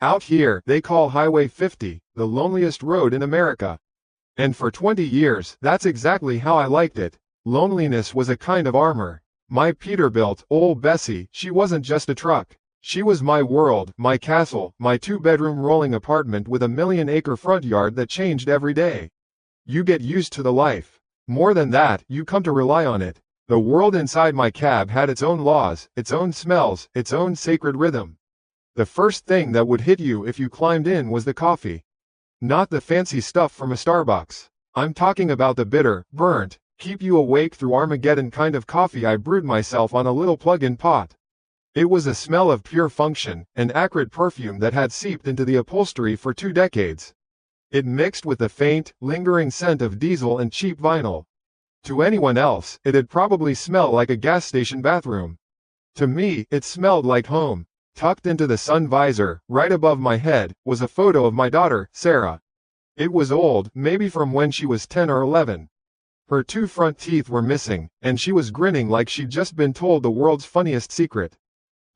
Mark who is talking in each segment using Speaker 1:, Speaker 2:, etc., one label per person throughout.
Speaker 1: Out here, they call Highway 50 the loneliest road in America. And for 20 years, that's exactly how I liked it. Loneliness was a kind of armor. My Peterbilt, old Bessie, she wasn't just a truck. She was my world, my castle, my two-bedroom rolling apartment with a million-acre front yard that changed every day. You get used to the life. More than that, you come to rely on it. The world inside my cab had its own laws, its own smells, its own sacred rhythm. The first thing that would hit you if you climbed in was the coffee. Not the fancy stuff from a Starbucks. I'm talking about the bitter, burnt, keep you awake through Armageddon kind of coffee I brewed myself on a little plug-in pot. It was a smell of pure function, an acrid perfume that had seeped into the upholstery for 2 decades. It mixed with the faint, lingering scent of diesel and cheap vinyl. To anyone else, it'd probably smell like a gas station bathroom. To me, it smelled like home. Tucked into the sun visor, right above my head, was a photo of my daughter, Sarah. It was old, maybe from when she was 10 or 11. Her 2 front teeth were missing, and she was grinning like she'd just been told the world's funniest secret.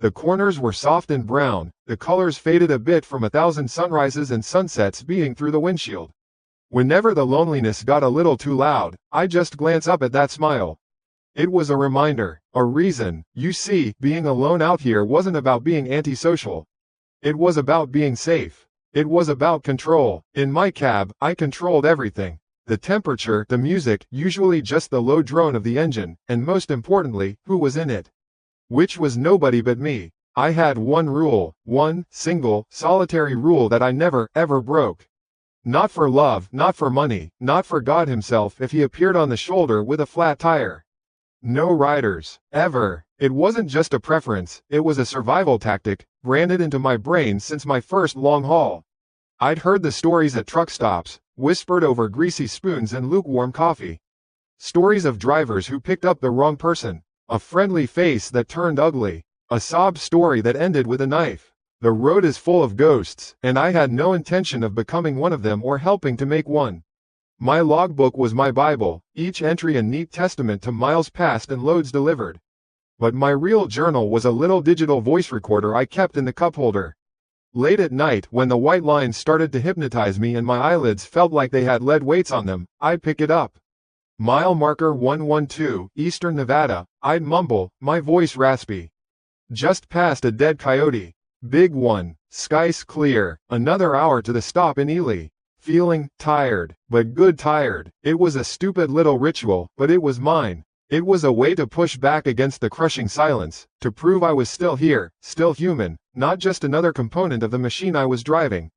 Speaker 1: The corners were soft and brown, the colors faded a bit from 1,000 sunrises and sunsets beating through the windshield. Whenever the loneliness got a little too loud, I'd just glance up at that smile. It was a reminder, a reason. You see, being alone out here wasn't about being antisocial. It was about being safe. It was about control. In my cab, I controlled everything. The temperature, the music, usually just the low drone of the engine, and most importantly, who was in it. Which was nobody but me. I had one rule, one, single, solitary rule that I never, ever broke. Not for love, not for money, not for God himself if he appeared on the shoulder with a flat tire. No riders, ever. It wasn't just a preference, it was a survival tactic, branded into my brain since my first long haul. I'd heard the stories at truck stops, whispered over greasy spoons and lukewarm coffee. Stories of drivers who picked up the wrong person, a friendly face that turned ugly, a sob story that ended with a knife. The road is full of ghosts, and I had no intention of becoming one of them or helping to make one. My logbook was my Bible, each entry a neat testament to miles passed and loads delivered. But my real journal was a little digital voice recorder I kept in the cup holder. Late at night, when the white lines started to hypnotize me and my eyelids felt like they had lead weights on them, I'd pick it up. Mile marker 112, Eastern Nevada, I'd mumble, my voice raspy. Just past a dead coyote. Big one, skies clear, another hour to the stop in Ely. Feeling tired, but good tired. It was a stupid little ritual, but it was mine. It was a way to push back against the crushing silence, to prove I was still here, still human, not just another component of the machine I was driving.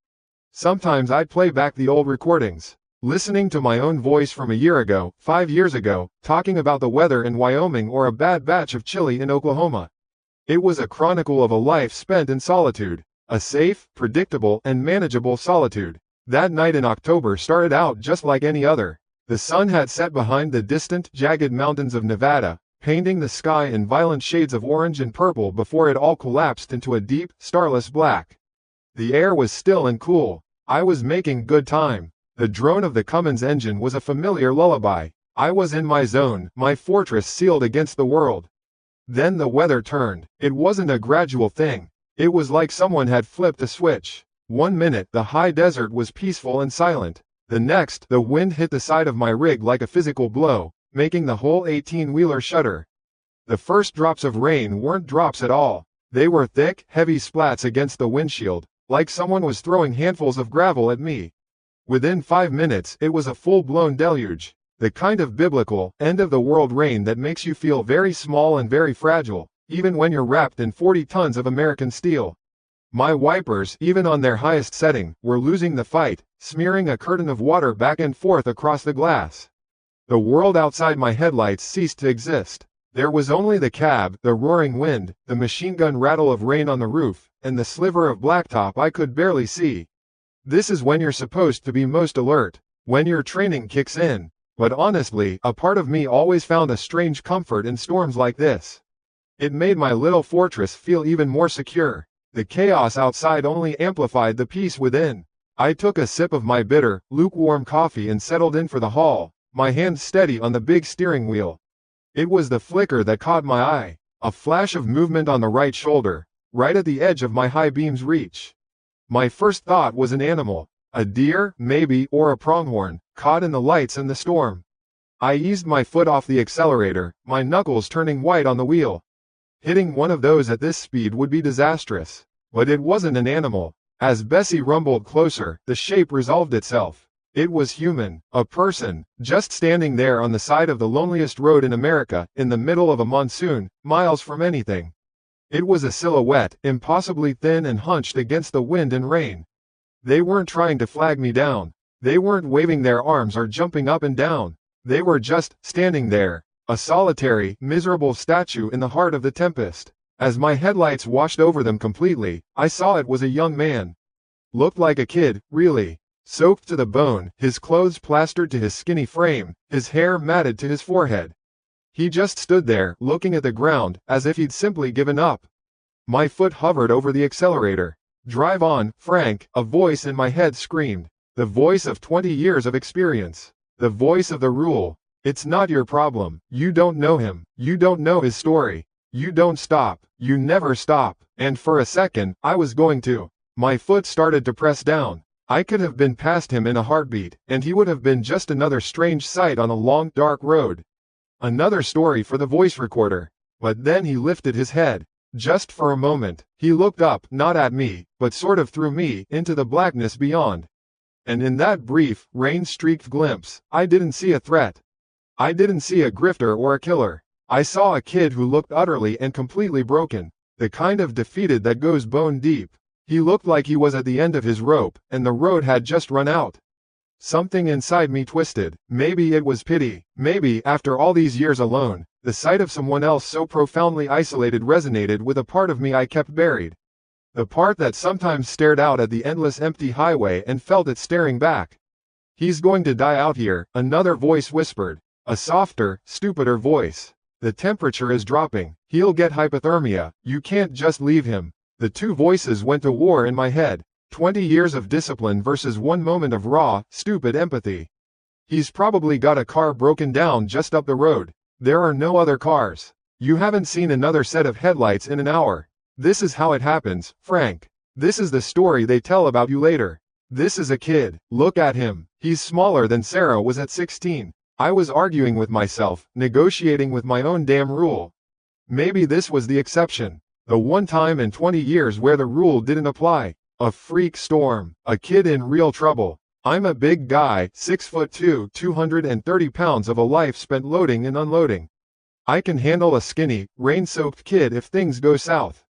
Speaker 1: Sometimes I'd play back the old recordings, listening to my own voice from a year ago, 5 years ago, talking about the weather in Wyoming or a bad batch of chili in Oklahoma. It was a chronicle of a life spent in solitude, a safe, predictable, and manageable solitude. That night in October started out just like any other. The sun had set behind the distant, jagged mountains of Nevada, painting the sky in violent shades of orange and purple before it all collapsed into a deep, starless black. The air was still and cool. I was making good time. The drone of the Cummins engine was a familiar lullaby. I was in my zone, my fortress sealed against the world. Then the weather turned. It wasn't a gradual thing. It was like someone had flipped a switch. 1 minute, the high desert was peaceful and silent. The next, the wind hit the side of my rig like a physical blow, making the whole 18-wheeler shudder. The first drops of rain weren't drops at all. They were thick, heavy splats against the windshield, like someone was throwing handfuls of gravel at me. Within 5 minutes, it was a full-blown deluge. The kind of biblical, end-of-the-world rain that makes you feel very small and very fragile, even when you're wrapped in 40 tons of American steel. My wipers, even on their highest setting, were losing the fight, smearing a curtain of water back and forth across the glass. The world outside my headlights ceased to exist. There was only the cab, the roaring wind, the machine gun rattle of rain on the roof, and the sliver of blacktop I could barely see. This is when you're supposed to be most alert, when your training kicks in. But honestly, a part of me always found a strange comfort in storms like this. It made my little fortress feel even more secure. The chaos outside only amplified the peace within. I took a sip of my bitter, lukewarm coffee and settled in for the haul, my hand steady on the big steering wheel. It was the flicker that caught my eye, a flash of movement on the right shoulder, right at the edge of my high beam's reach. My first thought was an animal. A deer, maybe, or a pronghorn, caught in the lights and the storm. I eased my foot off the accelerator, my knuckles turning white on the wheel. Hitting one of those at this speed would be disastrous. But it wasn't an animal. As Bessie rumbled closer, the shape resolved itself. It was human, a person, just standing there on the side of the loneliest road in America, in the middle of a monsoon, miles from anything. It was a silhouette, impossibly thin and hunched against the wind and rain. They weren't trying to flag me down. They weren't waving their arms or jumping up and down. They were just standing there, a solitary, miserable statue in the heart of the tempest. As my headlights washed over them completely, I saw it was a young man. Looked like a kid, really. Soaked to the bone, his clothes plastered to his skinny frame, his hair matted to his forehead. He just stood there, looking at the ground, as if he'd simply given up. My foot hovered over the accelerator. "Drive on, Frank," a voice in my head screamed. The voice of 20 years of experience. The voice of the rule. It's not your problem. You don't know him. You don't know his story. You don't stop. You never stop. And for a second, I was going to. My foot started to press down. I could have been past him in a heartbeat, and he would have been just another strange sight on a long, dark road. Another story for the voice recorder. But then he lifted his head. Just for a moment, he looked up, not at me, but sort of through me, into the blackness beyond. And in that brief, rain-streaked glimpse, I didn't see a threat. I didn't see a grifter or a killer. I saw a kid who looked utterly and completely broken. The kind of defeated that goes bone deep. He looked like he was at the end of his rope, and the road had just run out. Something inside me twisted. Maybe it was pity. Maybe, after all these years alone, the sight of someone else so profoundly isolated resonated with a part of me I kept buried. The part that sometimes stared out at the endless empty highway and felt it staring back. "He's going to die out here," another voice whispered. A softer, stupider voice. "The temperature is dropping. He'll get hypothermia. You can't just leave him." The two voices went to war in my head. 20 years of discipline versus one moment of raw, stupid empathy. "He's probably got a car broken down just up the road. There are no other cars. You haven't seen another set of headlights in an hour. This is how it happens, Frank. This is the story they tell about you later. This is a kid. Look at him. He's smaller than Sarah was at 16. I was arguing with myself, negotiating with my own damn rule. Maybe this was the exception. The one time in 20 years where the rule didn't apply. A freak storm. A kid in real trouble. I'm a big guy, 6'2", 230 pounds of a life spent loading and unloading. I can handle a skinny, rain-soaked kid if things go south.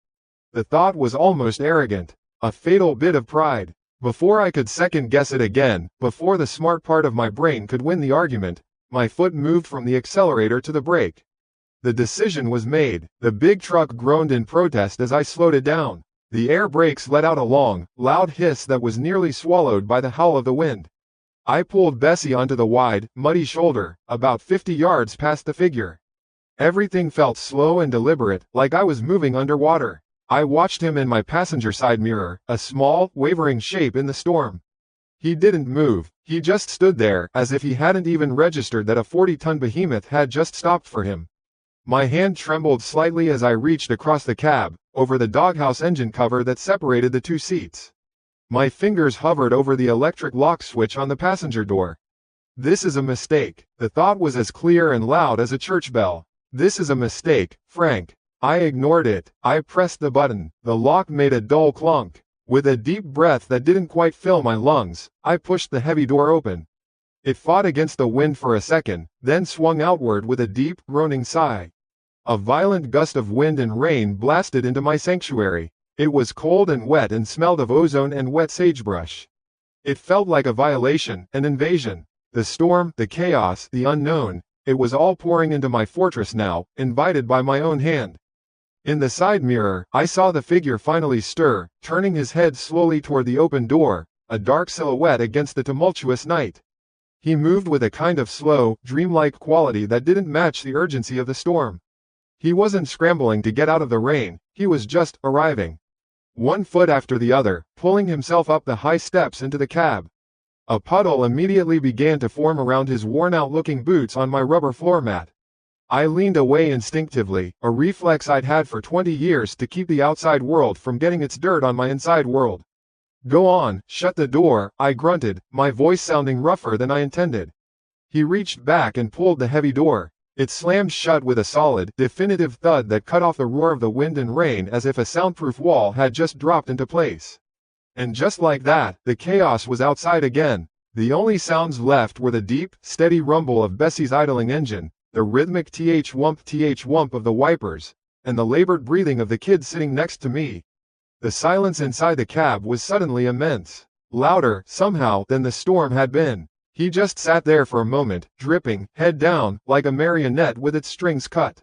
Speaker 1: The thought was almost arrogant. A fatal bit of pride. Before I could second-guess it again, before the smart part of my brain could win the argument, my foot moved from the accelerator to the brake. The decision was made. The big truck groaned in protest as I slowed it down. The air brakes let out a long, loud hiss that was nearly swallowed by the howl of the wind. I pulled Bessie onto the wide, muddy shoulder, about 50 yards past the figure. Everything felt slow and deliberate, like I was moving underwater. I watched him in my passenger side mirror, a small, wavering shape in the storm. He didn't move. He just stood there, as if he hadn't even registered that a 40-ton behemoth had just stopped for him. My hand trembled slightly as I reached across the cab, over the doghouse engine cover that separated the two seats. My fingers hovered over the electric lock switch on the passenger door. This is a mistake. The thought was as clear and loud as a church bell. This is a mistake, Frank. I ignored it. I pressed the button. The lock made a dull clunk. With a deep breath that didn't quite fill my lungs, I pushed the heavy door open. It fought against the wind for a second, then swung outward with a deep, groaning sigh. A violent gust of wind and rain blasted into my sanctuary. It was cold and wet and smelled of ozone and wet sagebrush. It felt like a violation, an invasion. The storm, the chaos, the unknown, it was all pouring into my fortress now, invited by my own hand. In the side mirror, I saw the figure finally stir, turning his head slowly toward the open door, a dark silhouette against the tumultuous night. He moved with a kind of slow, dreamlike quality that didn't match the urgency of the storm. He wasn't scrambling to get out of the rain, he was just arriving. One foot after the other, pulling himself up the high steps into the cab. A puddle immediately began to form around his worn-out-looking boots on my rubber floor mat. I leaned away instinctively, a reflex I'd had for 20 years to keep the outside world from getting its dirt on my inside world. Go on, shut the door, I grunted, my voice sounding rougher than I intended. He reached back and pulled the heavy door. It slammed shut with a solid, definitive thud that cut off the roar of the wind and rain as if a soundproof wall had just dropped into place. And just like that, the chaos was outside again. The only sounds left were the deep, steady rumble of Bessie's idling engine, the rhythmic th-wump of the wipers, and the labored breathing of the kid sitting next to me. The silence inside the cab was suddenly immense, louder, somehow, than the storm had been. He just sat there for a moment, dripping, head down, like a marionette with its strings cut.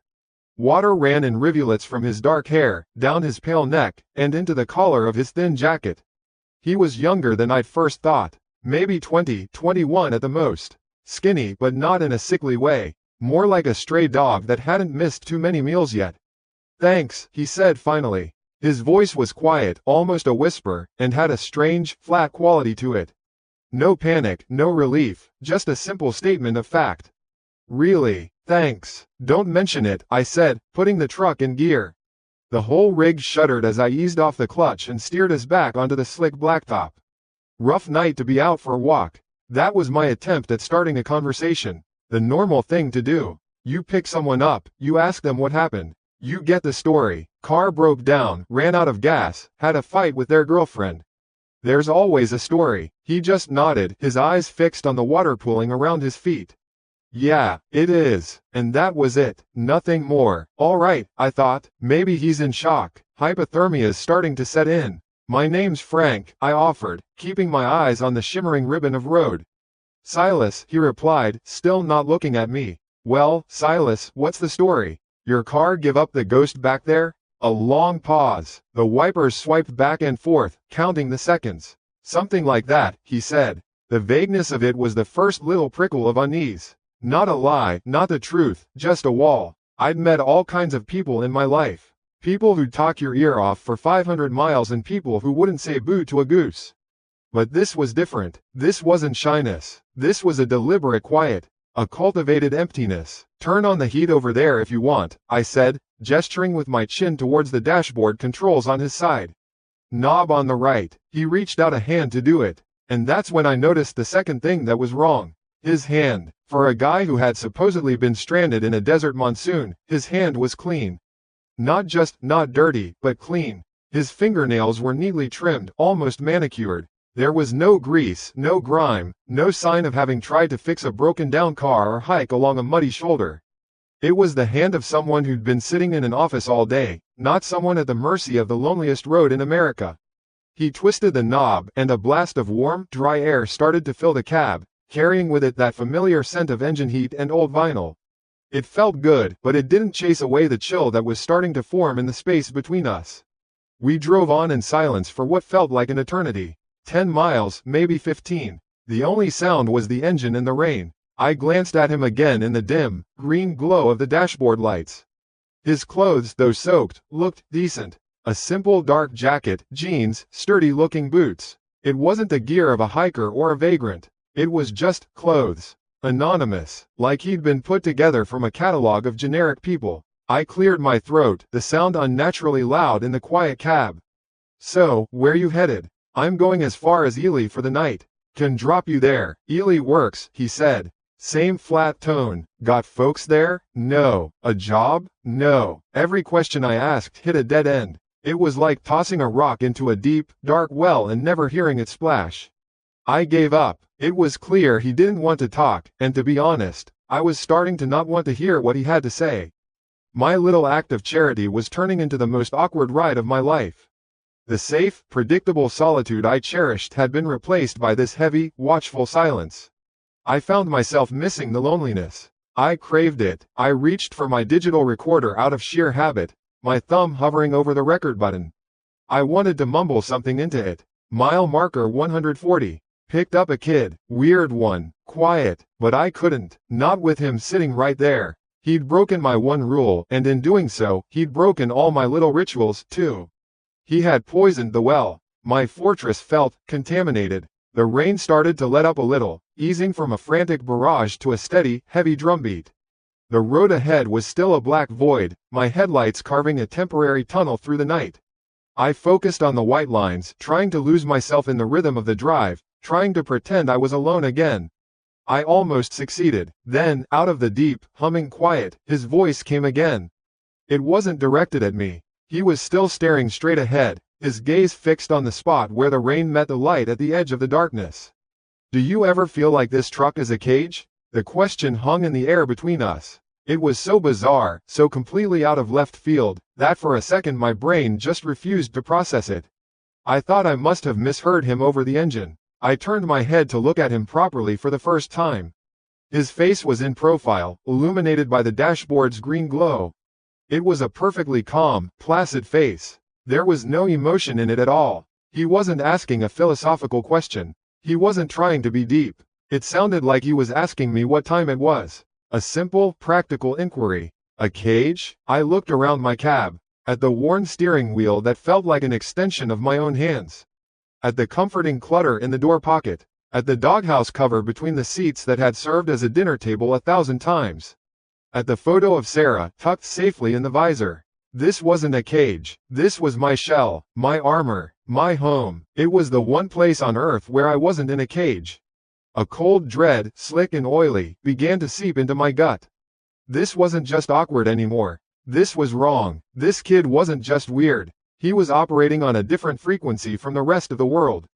Speaker 1: Water ran in rivulets from his dark hair, down his pale neck, and into the collar of his thin jacket. He was younger than I'd first thought, maybe 20, 21 at the most. Skinny, but not in a sickly way, more like a stray dog that hadn't missed too many meals yet. "Thanks," he said finally. His voice was quiet, almost a whisper, and had a strange, flat quality to it. No panic, no relief, just a simple statement of fact. "Really, thanks. Don't mention it," I said, putting the truck in gear. The whole rig shuddered as I eased off the clutch and steered us back onto the slick blacktop. Rough night to be out for a walk. That was my attempt at starting a conversation. The normal thing to do. You pick someone up, you ask them what happened. You get the story. Car broke down, ran out of gas, had a fight with their girlfriend. There's always a story. He just nodded, his eyes fixed on the water pooling around his feet. Yeah, it is. And that was it. Nothing more. All right, I thought. Maybe he's in shock. Hypothermia's starting to set in. My name's Frank, I offered, keeping my eyes on the shimmering ribbon of road. Silas, he replied, still not looking at me. Well, Silas, what's the story? Your car give up the ghost back there? A long pause. The wipers swiped back and forth, counting the seconds. Something like that, he said. The vagueness of it was the first little prickle of unease. Not a lie, not the truth, just a wall. I'd met all kinds of people in my life. People who'd talk your ear off for 500 miles and people who wouldn't say boo to a goose. But this was different. This wasn't shyness. This was a deliberate quiet. A cultivated emptiness. Turn on the heat over there if you want, I said, gesturing with my chin towards the dashboard controls on his side. Knob on the right. He reached out a hand to do it. And that's when I noticed the second thing that was wrong. His hand. For a guy who had supposedly been stranded in a desert monsoon, his hand was clean. Not just not dirty, but clean. His fingernails were neatly trimmed, almost manicured. There was no grease, no grime, no sign of having tried to fix a broken-down car or hike along a muddy shoulder. It was the hand of someone who'd been sitting in an office all day, not someone at the mercy of the loneliest road in America. He twisted the knob, and a blast of warm, dry air started to fill the cab, carrying with it that familiar scent of engine heat and old vinyl. It felt good, but it didn't chase away the chill that was starting to form in the space between us. We drove on in silence for what felt like an eternity. 10 miles, maybe 15. The only sound was the engine and the rain. I glanced at him again in the dim, green glow of the dashboard lights. His clothes, though soaked, looked decent. A simple dark jacket, jeans, sturdy-looking boots. It wasn't the gear of a hiker or a vagrant. It was just clothes. Anonymous, like he'd been put together from a catalog of generic people. I cleared my throat, the sound unnaturally loud in the quiet cab. So, where you headed? I'm going as far as Ely for the night. Can drop you there. Ely works, he said. Same flat tone. Got folks there? No. A job? No. Every question I asked hit a dead end. It was like tossing a rock into a deep, dark well and never hearing it splash. I gave up. It was clear he didn't want to talk, and to be honest, I was starting to not want to hear what he had to say. My little act of charity was turning into the most awkward ride of my life. The safe, predictable solitude I cherished had been replaced by this heavy, watchful silence. I found myself missing the loneliness. I craved it. I reached for my digital recorder out of sheer habit, my thumb hovering over the record button. I wanted to mumble something into it. Mile marker 140. Picked up a kid. Weird one. Quiet. But I couldn't. Not with him sitting right there. He'd broken my one rule, and in doing so, he'd broken all my little rituals, too. He had poisoned the well. My fortress felt contaminated. The rain started to let up a little, easing from a frantic barrage to a steady, heavy drumbeat. The road ahead was still a black void, my headlights carving a temporary tunnel through the night. I focused on the white lines, trying to lose myself in the rhythm of the drive, trying to pretend I was alone again. I almost succeeded. Then, out of the deep, humming quiet, his voice came again. It wasn't directed at me. He was still staring straight ahead, his gaze fixed on the spot where the rain met the light at the edge of the darkness. Do you ever feel like this truck is a cage? The question hung in the air between us. It was so bizarre, so completely out of left field, that for a second my brain just refused to process it. I thought I must have misheard him over the engine. I turned my head to look at him properly for the first time. His face was in profile, illuminated by the dashboard's green glow. It was a perfectly calm, placid face. There was no emotion in it at all. He wasn't asking a philosophical question. He wasn't trying to be deep. It sounded like he was asking me what time it was. A simple, practical inquiry. A cage? I looked around my cab. At the worn steering wheel that felt like an extension of my own hands. At the comforting clutter in the door pocket. At the doghouse cover between the seats that had served as a dinner table 1,000 times. At the photo of Sarah, tucked safely in the visor. This wasn't a cage. This was my shell, my armor, my home. It was the one place on earth where I wasn't in a cage. A cold dread, slick and oily, began to seep into my gut. This wasn't just awkward anymore. This was wrong. This kid wasn't just weird. He was operating on a different frequency from the rest of the world.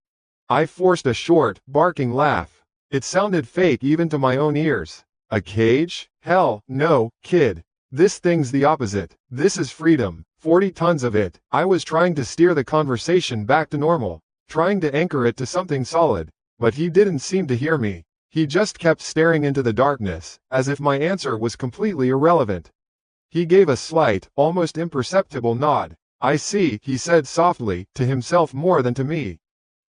Speaker 1: I forced a short, barking laugh. It sounded fake even to my own ears. A cage? Hell, no, kid. This thing's the opposite. This is freedom. 40 tons of it. I was trying to steer the conversation back to normal, trying to anchor it to something solid. But he didn't seem to hear me. He just kept staring into the darkness, as if my answer was completely irrelevant. He gave a slight, almost imperceptible nod. I see, he said softly, to himself more than to me.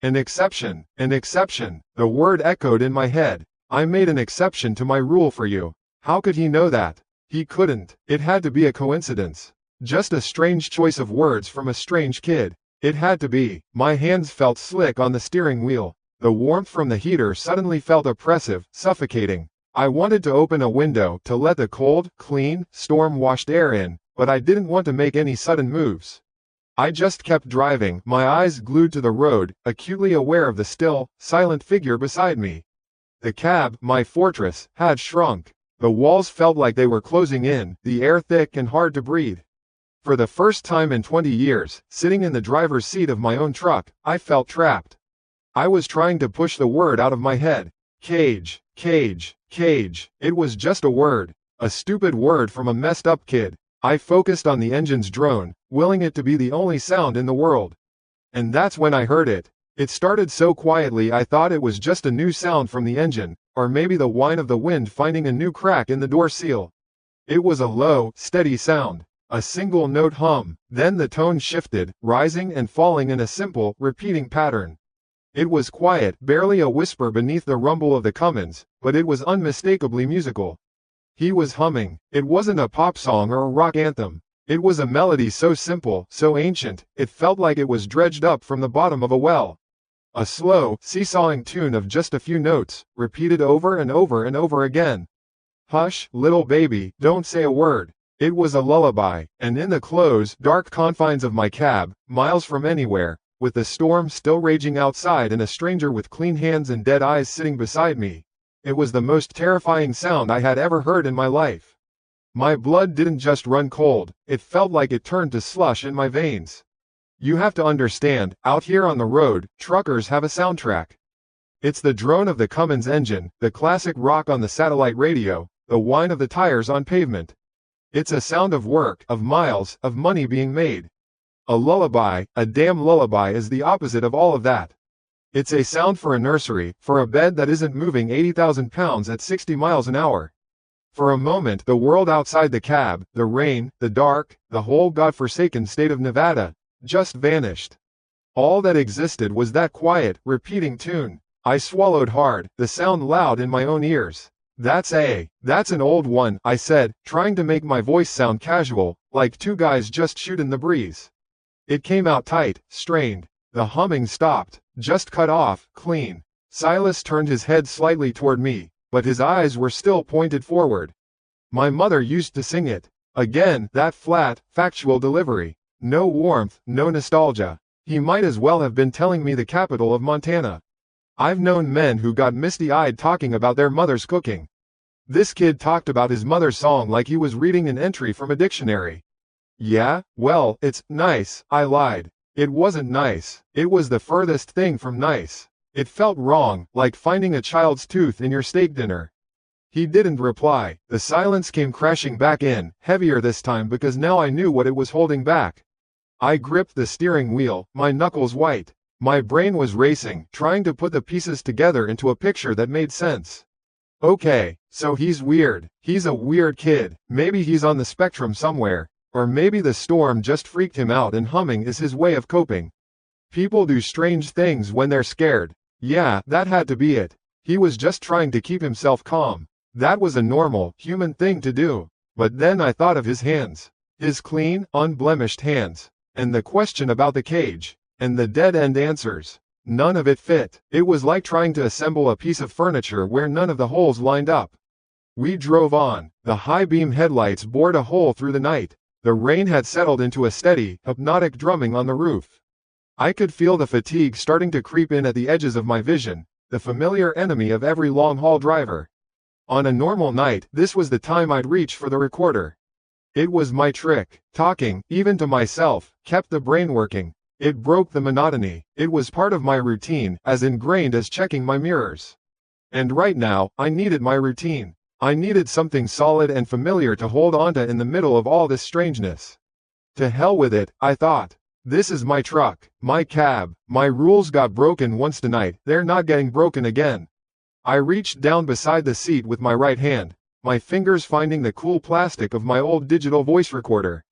Speaker 1: An exception, an exception. The word echoed in my head. I made an exception to my rule for you. How could he know that? He couldn't. It had to be a coincidence. Just a strange choice of words from a strange kid. It had to be. My hands felt slick on the steering wheel. The warmth from the heater suddenly felt oppressive, suffocating. I wanted to open a window to let the cold, clean, storm-washed air in, but I didn't want to make any sudden moves. I just kept driving, my eyes glued to the road, acutely aware of the still, silent figure beside me. The cab, my fortress, had shrunk. The walls felt like they were closing in, the air thick and hard to breathe. For the first time in 20 years, sitting in the driver's seat of my own truck, I felt trapped. I was trying to push the word out of my head. Cage, cage, cage. It was just a word. A stupid word from a messed up kid. I focused on the engine's drone, willing it to be the only sound in the world. And that's when I heard it. It started so quietly I thought it was just a new sound from the engine, or maybe the whine of the wind finding a new crack in the door seal. It was a low, steady sound. A single note hum, then the tone shifted, rising and falling in a simple, repeating pattern. It was quiet, barely a whisper beneath the rumble of the Cummins, but it was unmistakably musical. He was humming. It wasn't a pop song or a rock anthem. It was a melody so simple, so ancient, it felt like it was dredged up from the bottom of a well. A slow, seesawing tune of just a few notes, repeated over and over and over again. Hush, little baby, don't say a word. It was a lullaby, and in the close, dark confines of my cab, miles from anywhere, with the storm still raging outside and a stranger with clean hands and dead eyes sitting beside me, it was the most terrifying sound I had ever heard in my life. My blood didn't just run cold, it felt like it turned to slush in my veins. You have to understand, out here on the road, truckers have a soundtrack. It's the drone of the Cummins engine, the classic rock on the satellite radio, the whine of the tires on pavement. It's a sound of work, of miles, of money being made. A lullaby, a damn lullaby is the opposite of all of that. It's a sound for a nursery, for a bed that isn't moving 80,000 pounds at 60 miles an hour. For a moment the world outside the cab, the rain, the dark, the whole godforsaken state of Nevada, just vanished. All that existed was that quiet, repeating tune. I swallowed hard, the sound loud in my own ears. That's an old one, I said, trying to make my voice sound casual, like two guys just shooting the breeze. It came out tight, strained. The humming stopped, just cut off, clean. Silas turned his head slightly toward me, but his eyes were still pointed forward. My mother used to sing it. Again, that flat, factual delivery. No warmth, no nostalgia. He might as well have been telling me the capital of Montana. I've known men who got misty-eyed talking about their mother's cooking. This kid talked about his mother's song like he was reading an entry from a dictionary. Yeah, well, it's nice, I lied. It wasn't nice. It was the furthest thing from nice. It felt wrong, like finding a child's tooth in your steak dinner. He didn't reply. The silence came crashing back in, heavier this time because now I knew what it was holding back. I gripped the steering wheel, my knuckles white. My brain was racing, trying to put the pieces together into a picture that made sense. Okay, so he's weird. He's a weird kid. Maybe he's on the spectrum somewhere. Or maybe the storm just freaked him out and humming is his way of coping. People do strange things when they're scared. Yeah, that had to be it. He was just trying to keep himself calm. That was a normal, human thing to do. But then I thought of his hands. His clean, unblemished hands. And the question about the cage. And the dead-end answers. None of it fit. It was like trying to assemble a piece of furniture where none of the holes lined up. We drove on. The high-beam headlights bored a hole through the night. The rain had settled into a steady, hypnotic drumming on the roof. I could feel the fatigue starting to creep in at the edges of my vision, the familiar enemy of every long-haul driver. On a normal night, this was the time I'd reach for the recorder. It was my trick. Talking, even to myself, kept the brain working. It broke the monotony. It was part of my routine, as ingrained as checking my mirrors. And right now, I needed my routine. I needed something solid and familiar to hold onto in the middle of all this strangeness. To hell with it, I thought. This is my truck, my cab. My rules got broken once tonight, they're not getting broken again. I reached down beside the seat with my right hand, my fingers finding the cool plastic of my old digital voice recorder.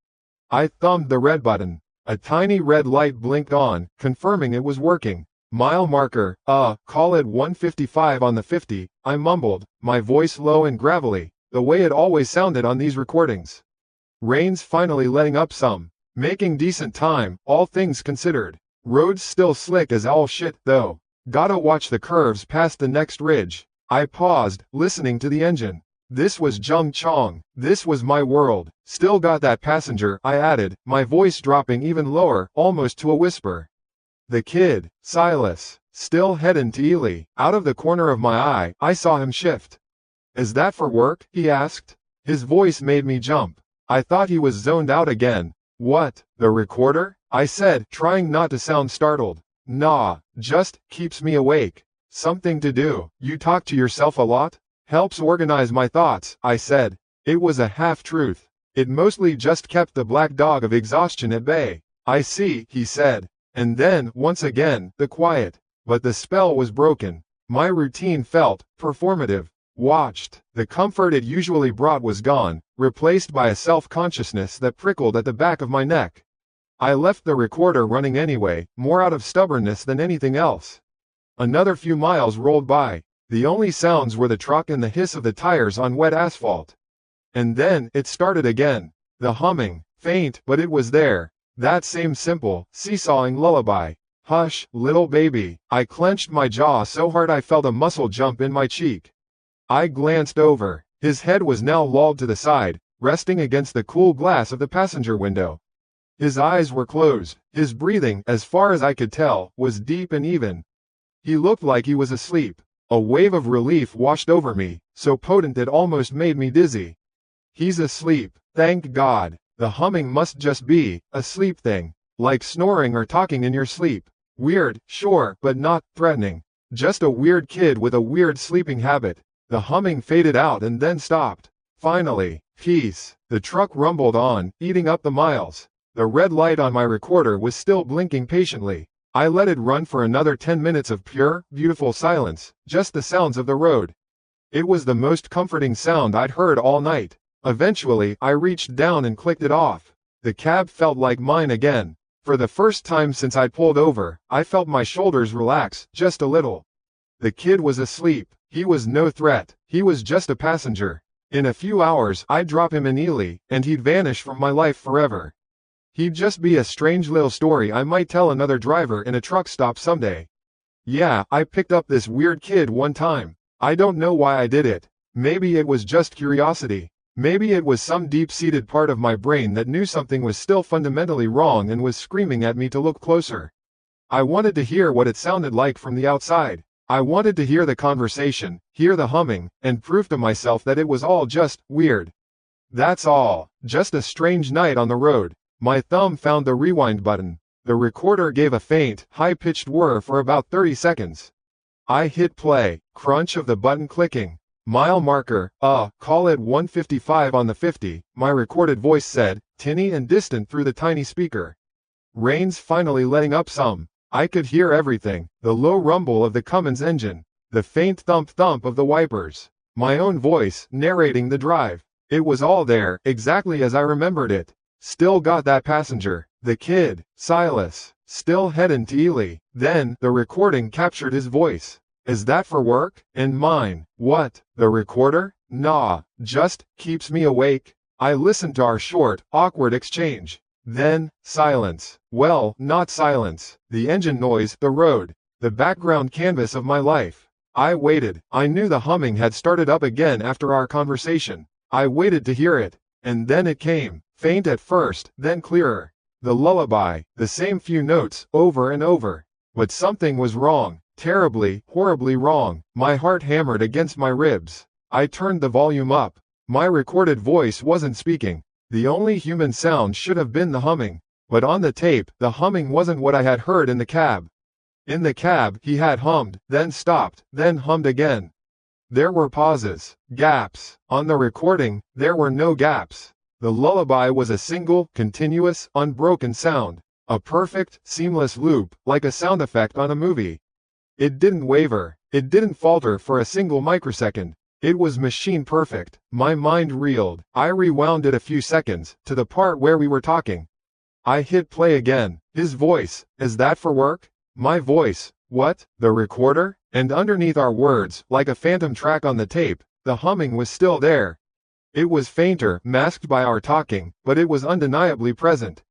Speaker 1: I thumbed the red button. A tiny red light blinked on, confirming it was working. Mile marker, call it 155 on the 50, I mumbled, my voice low and gravelly, the way it always sounded on these recordings. Rain's finally letting up some. Making decent time, all things considered. Roads still slick as all shit, though. Gotta watch the curves past the next ridge. I paused, listening to the engine. This was Jung Chong. This was my world. Still got that passenger, I added, my voice dropping even lower, almost to a whisper. The kid, Silas, still heading to Ely. Out of the corner of my eye, I saw him shift. Is that for work? He asked. His voice made me jump. I thought he was zoned out again. What, the recorder? I said, trying not to sound startled. Nah, just keeps me awake. Something to do. You talk to yourself a lot? Helps organize my thoughts, I said. It was a half-truth. It mostly just kept the black dog of exhaustion at bay. I see, he said. And then, once again, the quiet. But the spell was broken. My routine felt performative. Watched. The comfort it usually brought was gone, replaced by a self-consciousness that prickled at the back of my neck. I left the recorder running anyway, more out of stubbornness than anything else. Another few miles rolled by. The only sounds were the truck and the hiss of the tires on wet asphalt. And then, it started again. The humming, faint, but it was there. That same simple, seesawing lullaby. Hush, little baby. I clenched my jaw so hard I felt a muscle jump in my cheek. I glanced over. His head was now lolled to the side, resting against the cool glass of the passenger window. His eyes were closed. His breathing, as far as I could tell, was deep and even. He looked like he was asleep. A wave of relief washed over me, so potent it almost made me dizzy. He's asleep, thank God. The humming must just be a sleep thing, like snoring or talking in your sleep. Weird, sure, but not threatening. Just a weird kid with a weird sleeping habit. The humming faded out and then stopped. Finally, peace. The truck rumbled on, eating up the miles. The red light on my recorder was still blinking patiently. I let it run for another 10 minutes of pure, beautiful silence, just the sounds of the road. It was the most comforting sound I'd heard all night. Eventually, I reached down and clicked it off. The cab felt like mine again. For the first time since I'd pulled over, I felt my shoulders relax, just a little. The kid was asleep. He was no threat. He was just a passenger. In a few hours, I'd drop him in Ely, and he'd vanish from my life forever. He'd just be a strange little story I might tell another driver in a truck stop someday. Yeah, I picked up this weird kid one time. I don't know why I did it. Maybe it was just curiosity. Maybe it was some deep-seated part of my brain that knew something was still fundamentally wrong and was screaming at me to look closer. I wanted to hear what it sounded like from the outside. I wanted to hear the conversation, hear the humming, and prove to myself that it was all just weird. That's all. Just a strange night on the road. My thumb found the rewind button. The recorder gave a faint, high-pitched whir for about 30 seconds. I hit play, crunch of the button clicking. Mile marker, call it 1:55 on the 50, my recorded voice said, tinny and distant through the tiny speaker. Rain's finally letting up some. I could hear everything, the low rumble of the Cummins engine, the faint thump-thump of the wipers, my own voice, narrating the drive. It was all there, exactly as I remembered it. Still got that passenger, the kid, Silas, still heading to Ely. Then, the recording captured his voice. Is that for work? And mine. What? The recorder? Nah, just keeps me awake. I listened to our short, awkward exchange. Then, silence. Well, not silence. The engine noise, the road, the background canvas of my life. I waited. I knew the humming had started up again after our conversation. I waited to hear it. And then it came. Faint at first, then clearer. The lullaby, the same few notes, over and over. But something was wrong. Terribly, horribly wrong. My heart hammered against my ribs. I turned the volume up. My recorded voice wasn't speaking. The only human sound should have been the humming. But on the tape, the humming wasn't what I had heard in the cab. In the cab, he had hummed, then stopped, then hummed again. There were pauses, gaps. On the recording, there were no gaps. The lullaby was a single, continuous, unbroken sound. A perfect, seamless loop, like a sound effect on a movie. It didn't waver. It didn't falter for a single microsecond. It was machine perfect. My mind reeled. I rewound it a few seconds, to the part where we were talking. I hit play again. His voice. Is that for work? My voice. What? The recorder? And underneath our words, like a phantom track on the tape, the humming was still there. It was fainter, masked by our talking, but it was undeniably present.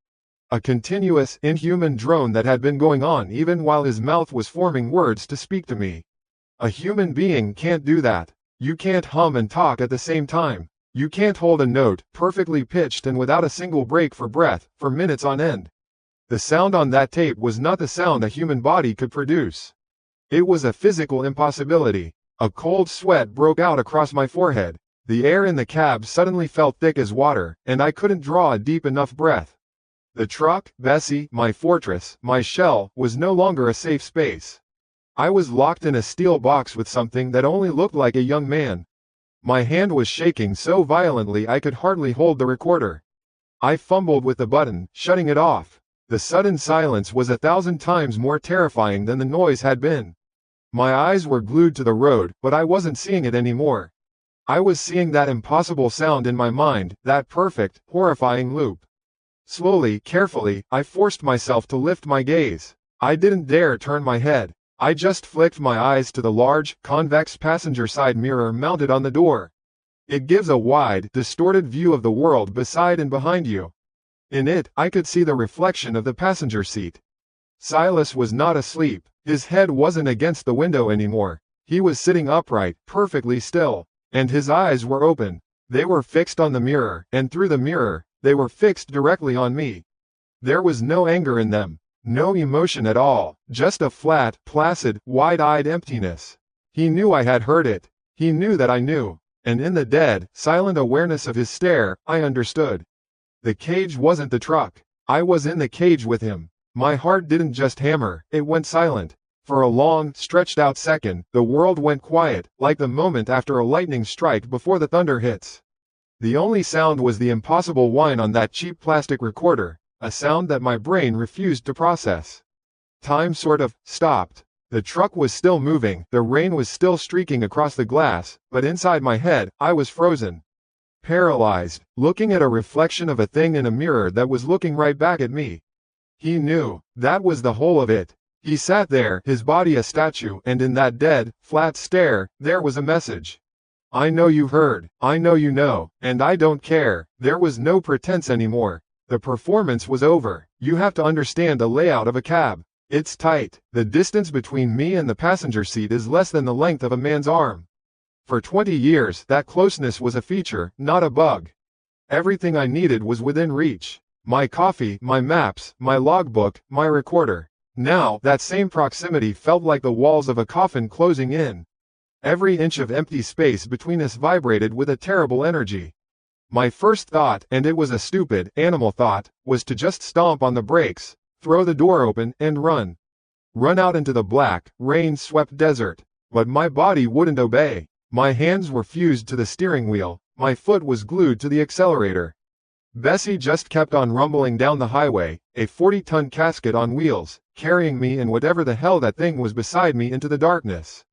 Speaker 1: A continuous, inhuman drone that had been going on even while his mouth was forming words to speak to me. A human being can't do that. You can't hum and talk at the same time. You can't hold a note, perfectly pitched and without a single break for breath, for minutes on end. The sound on that tape was not the sound a human body could produce. It was a physical impossibility. A cold sweat broke out across my forehead. The air in the cab suddenly felt thick as water, and I couldn't draw a deep enough breath. The truck, Bessie, my fortress, my shell, was no longer a safe space. I was locked in a steel box with something that only looked like a young man. My hand was shaking so violently I could hardly hold the recorder. I fumbled with the button, shutting it off. The sudden silence was 1,000 times more terrifying than the noise had been. My eyes were glued to the road, but I wasn't seeing it anymore. I was seeing that impossible sound in my mind, that perfect, horrifying loop. Slowly, carefully, I forced myself to lift my gaze. I didn't dare turn my head. I just flicked my eyes to the large, convex passenger side mirror mounted on the door. It gives a wide, distorted view of the world beside and behind you. In it, I could see the reflection of the passenger seat. Silas was not asleep. His head wasn't against the window anymore. He was sitting upright, perfectly still. And his eyes were open. They were fixed on the mirror, and through the mirror, they were fixed directly on me. There was no anger in them, no emotion at all, just a flat, placid, wide-eyed emptiness. He knew I had heard it. He knew that I knew. And in the dead, silent awareness of his stare, I understood. The cage wasn't the truck. I was in the cage with him. My heart didn't just hammer, it went silent. For a long, stretched-out second, the world went quiet, like the moment after a lightning strike before the thunder hits. The only sound was the impossible whine on that cheap plastic recorder, a sound that my brain refused to process. Time sort of stopped. The truck was still moving, the rain was still streaking across the glass, but inside my head, I was frozen. Paralyzed, looking at a reflection of a thing in a mirror that was looking right back at me. He knew. That was the whole of it. He sat there, his body a statue, and in that dead, flat stare, there was a message. I know you've heard, I know you know, and I don't care. There was no pretense anymore. The performance was over. You have to understand the layout of a cab. It's tight. The distance between me and the passenger seat is less than the length of a man's arm. For 20 years, that closeness was a feature, not a bug. Everything I needed was within reach. My coffee, my maps, my logbook, my recorder. Now, that same proximity felt like the walls of a coffin closing in. Every inch of empty space between us vibrated with a terrible energy. My first thought, and it was a stupid, animal thought, was to just stomp on the brakes, throw the door open, and run. Run out into the black, rain-swept desert. But my body wouldn't obey. My hands were fused to the steering wheel, my foot was glued to the accelerator. Bessie just kept on rumbling down the highway, a 40-ton casket on wheels, carrying me and whatever the hell that thing was beside me into the darkness.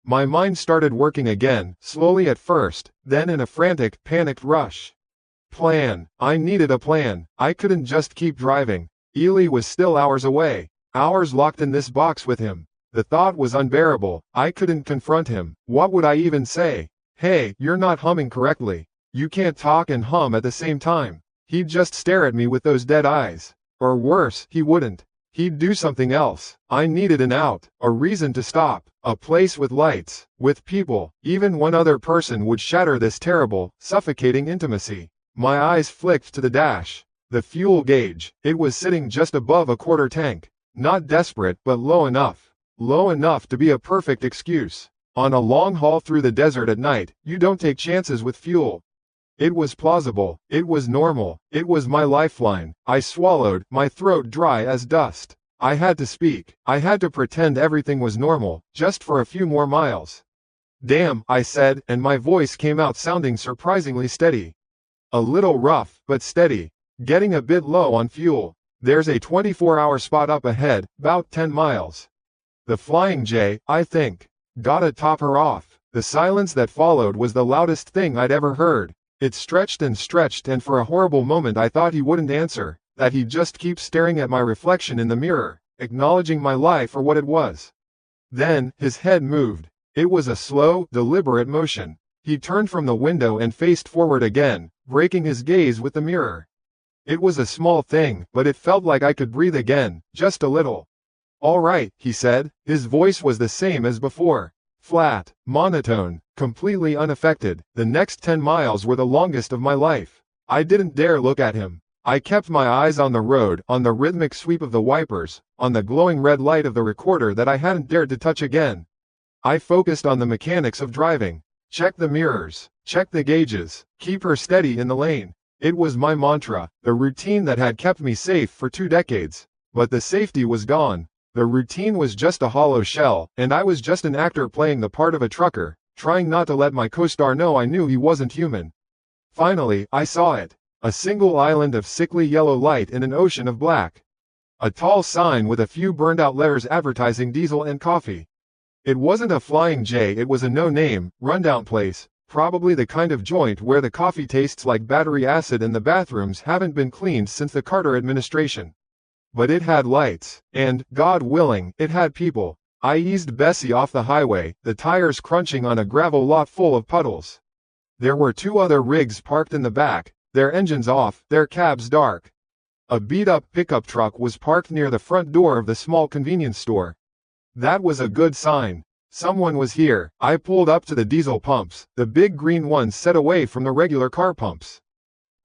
Speaker 1: My mind started working again, slowly at first, then in a frantic, panicked rush. Plan. I needed a plan. I couldn't just keep driving. Ely was still hours away. Hours locked in this box with him. The thought was unbearable. I couldn't confront him. What would I even say? Hey, you're not humming correctly. You can't talk and hum at the same time. He'd just stare at me with those dead eyes. Or worse, he wouldn't. He'd do something else. I needed an out, a reason to stop, a place with lights, with people. Even one other person would shatter this terrible, suffocating intimacy. My eyes flicked to the dash. The fuel gauge, it was sitting just above a quarter tank. Not desperate, but low enough. Low enough to be a perfect excuse. On a long haul through the desert at night, you don't take chances with fuel. It was plausible, it was normal, it was my lifeline. I swallowed, my throat dry as dust. I had to speak. I had to pretend everything was normal, just for a few more miles. Damn, I said, and my voice came out sounding surprisingly steady. A little rough, but steady. Getting a bit low on fuel. There's a 24-hour spot up ahead, about 10 miles. The Flying J, I think. Gotta top her off. The silence that followed was the loudest thing I'd ever heard. It stretched and for a horrible moment I thought he wouldn't answer, that he'd just keep staring at my reflection in the mirror, acknowledging my life for what it was. Then, his head moved. It was a slow, deliberate motion. He turned from the window and faced forward again, breaking his gaze with the mirror. It was a small thing, but it felt like I could breathe again, just a little. All right, he said. His voice was the same as before. Flat, monotone, completely unaffected. The next 10 miles were the longest of my life. I didn't dare look at him. I kept my eyes on the road, on the rhythmic sweep of the wipers, on the glowing red light of the recorder that I hadn't dared to touch again. I focused on the mechanics of driving. Check the mirrors, check the gauges, keep her steady in the lane. It was my mantra, the routine that had kept me safe for 2 decades. But the safety was gone. The routine was just a hollow shell, and I was just an actor playing the part of a trucker, trying not to let my co-star know I knew he wasn't human. Finally, I saw it. A single island of sickly yellow light in an ocean of black. A tall sign with a few burned-out letters advertising diesel and coffee. It wasn't a Flying J, it was a no-name, rundown place, probably the kind of joint where the coffee tastes like battery acid and the bathrooms haven't been cleaned since the Carter administration. But it had lights, and, God willing, it had people. I eased Bessie off the highway, the tires crunching on a gravel lot full of puddles. There were 2 other rigs parked in the back, their engines off, their cabs dark. A beat-up pickup truck was parked near the front door of the small convenience store. That was a good sign. Someone was here. I pulled up to the diesel pumps, the big green ones set away from the regular car pumps.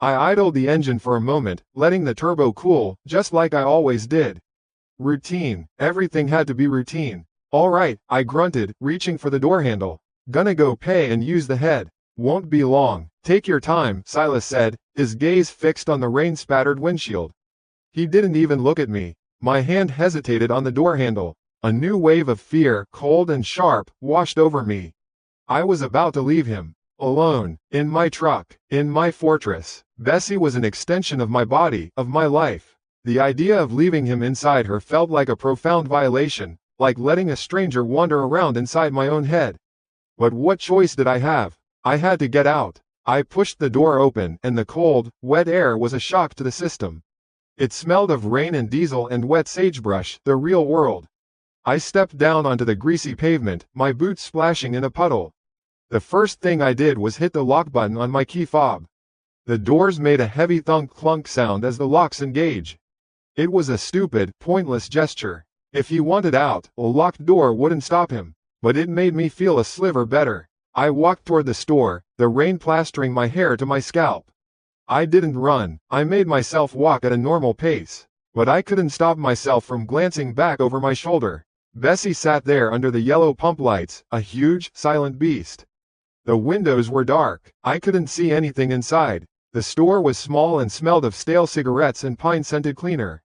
Speaker 1: I idled the engine for a moment, letting the turbo cool, just like I always did. Routine. Everything had to be routine. All right, I grunted, reaching for the door handle. Gonna go pay and use the head. Won't be long. Take your time, Silas said, his gaze fixed on the rain-spattered windshield. He didn't even look at me. My hand hesitated on the door handle. A new wave of fear, cold and sharp, washed over me. I was about to leave him. Alone, in my truck, in my fortress. Bessie was an extension of my body, of my life. The idea of leaving him inside her felt like a profound violation, like letting a stranger wander around inside my own head. But what choice did I have? I had to get out. I pushed the door open, and the cold, wet air was a shock to the system. It smelled of rain and diesel and wet sagebrush, the real world. I stepped down onto the greasy pavement, my boots splashing in a puddle. The first thing I did was hit the lock button on my key fob. The doors made a heavy thunk-clunk sound as the locks engaged. It was a stupid, pointless gesture. If he wanted out, a locked door wouldn't stop him. But it made me feel a sliver better. I walked toward the store, the rain plastering my hair to my scalp. I didn't run, I made myself walk at a normal pace. But I couldn't stop myself from glancing back over my shoulder. Bessie sat there under the yellow pump lights, a huge, silent beast. The windows were dark. I couldn't see anything inside. The store was small and smelled of stale cigarettes and pine-scented cleaner.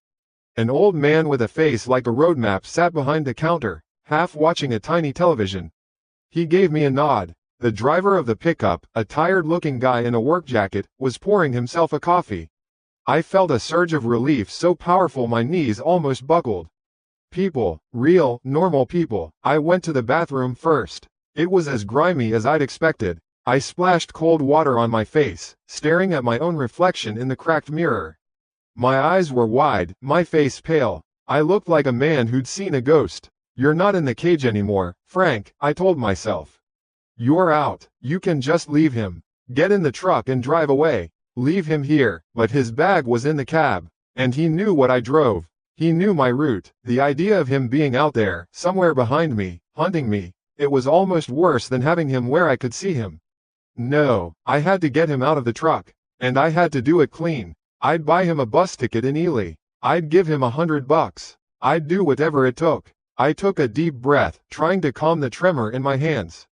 Speaker 1: An old man with a face like a road map sat behind the counter, half watching a tiny television. He gave me a nod. The driver of the pickup, a tired-looking guy in a work jacket, was pouring himself a coffee. I felt a surge of relief so powerful my knees almost buckled. People, real, normal people. I went to the bathroom first. It was as grimy as I'd expected. I splashed cold water on my face, staring at my own reflection in the cracked mirror. My eyes were wide, my face pale. I looked like a man who'd seen a ghost. "You're not in the cage anymore, Frank," I told myself. "You're out. You can just leave him. Get in the truck and drive away. Leave him here." But his bag was in the cab. And he knew what I drove. He knew my route. The idea of him being out there, somewhere behind me, hunting me, it was almost worse than having him where I could see him. No, I had to get him out of the truck. And I had to do it clean. I'd buy him a bus ticket in Ely. I'd give him $100. I'd do whatever it took. I took a deep breath, trying to calm the tremor in my hands.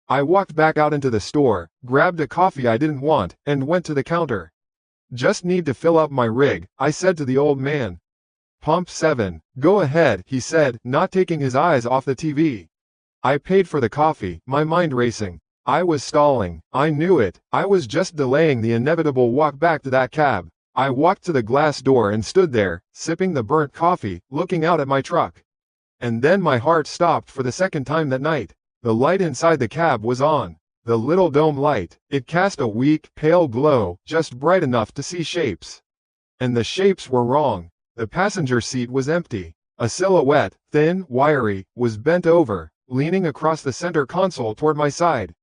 Speaker 1: I walked back out into the store, grabbed a coffee I didn't want, and went to the counter. "Just need to fill up my rig," I said to the old man. "Pump 7. Go ahead," he said, not taking his eyes off the TV. I paid for the coffee, my mind racing. I was stalling. I knew it. I was just delaying the inevitable walk back to that cab. I walked to the glass door and stood there, sipping the burnt coffee, looking out at my truck. And then my heart stopped for the second time that night. The light inside the cab was on. The little dome light. It cast a weak, pale glow, just bright enough to see shapes. And the shapes were wrong. The passenger seat was empty. A silhouette, thin, wiry, was bent over, leaning across the center console toward my side.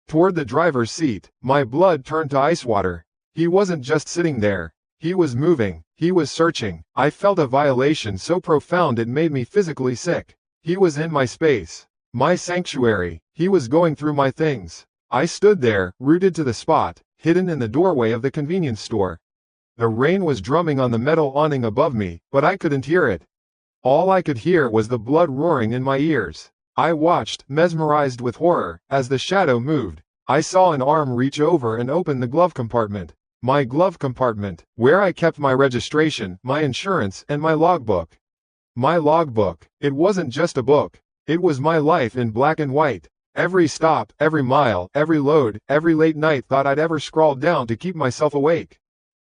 Speaker 1: Toward the driver's seat. My blood turned to ice water. He wasn't just sitting there. He was moving. He was searching. I felt a violation so profound it made me physically sick. He was in my space. My sanctuary. He was going through my things. I stood there, rooted to the spot, hidden in the doorway of the convenience store. The rain was drumming on the metal awning above me, but I couldn't hear it. All I could hear was the blood roaring in my ears. I watched, mesmerized with horror, as the shadow moved. I saw an arm reach over and open the glove compartment. My glove compartment, where I kept my registration, my insurance, and my logbook. My logbook. It wasn't just a book. It was my life in black and white. Every stop, every mile, every load, every late night thought I'd ever scrawled down to keep myself awake.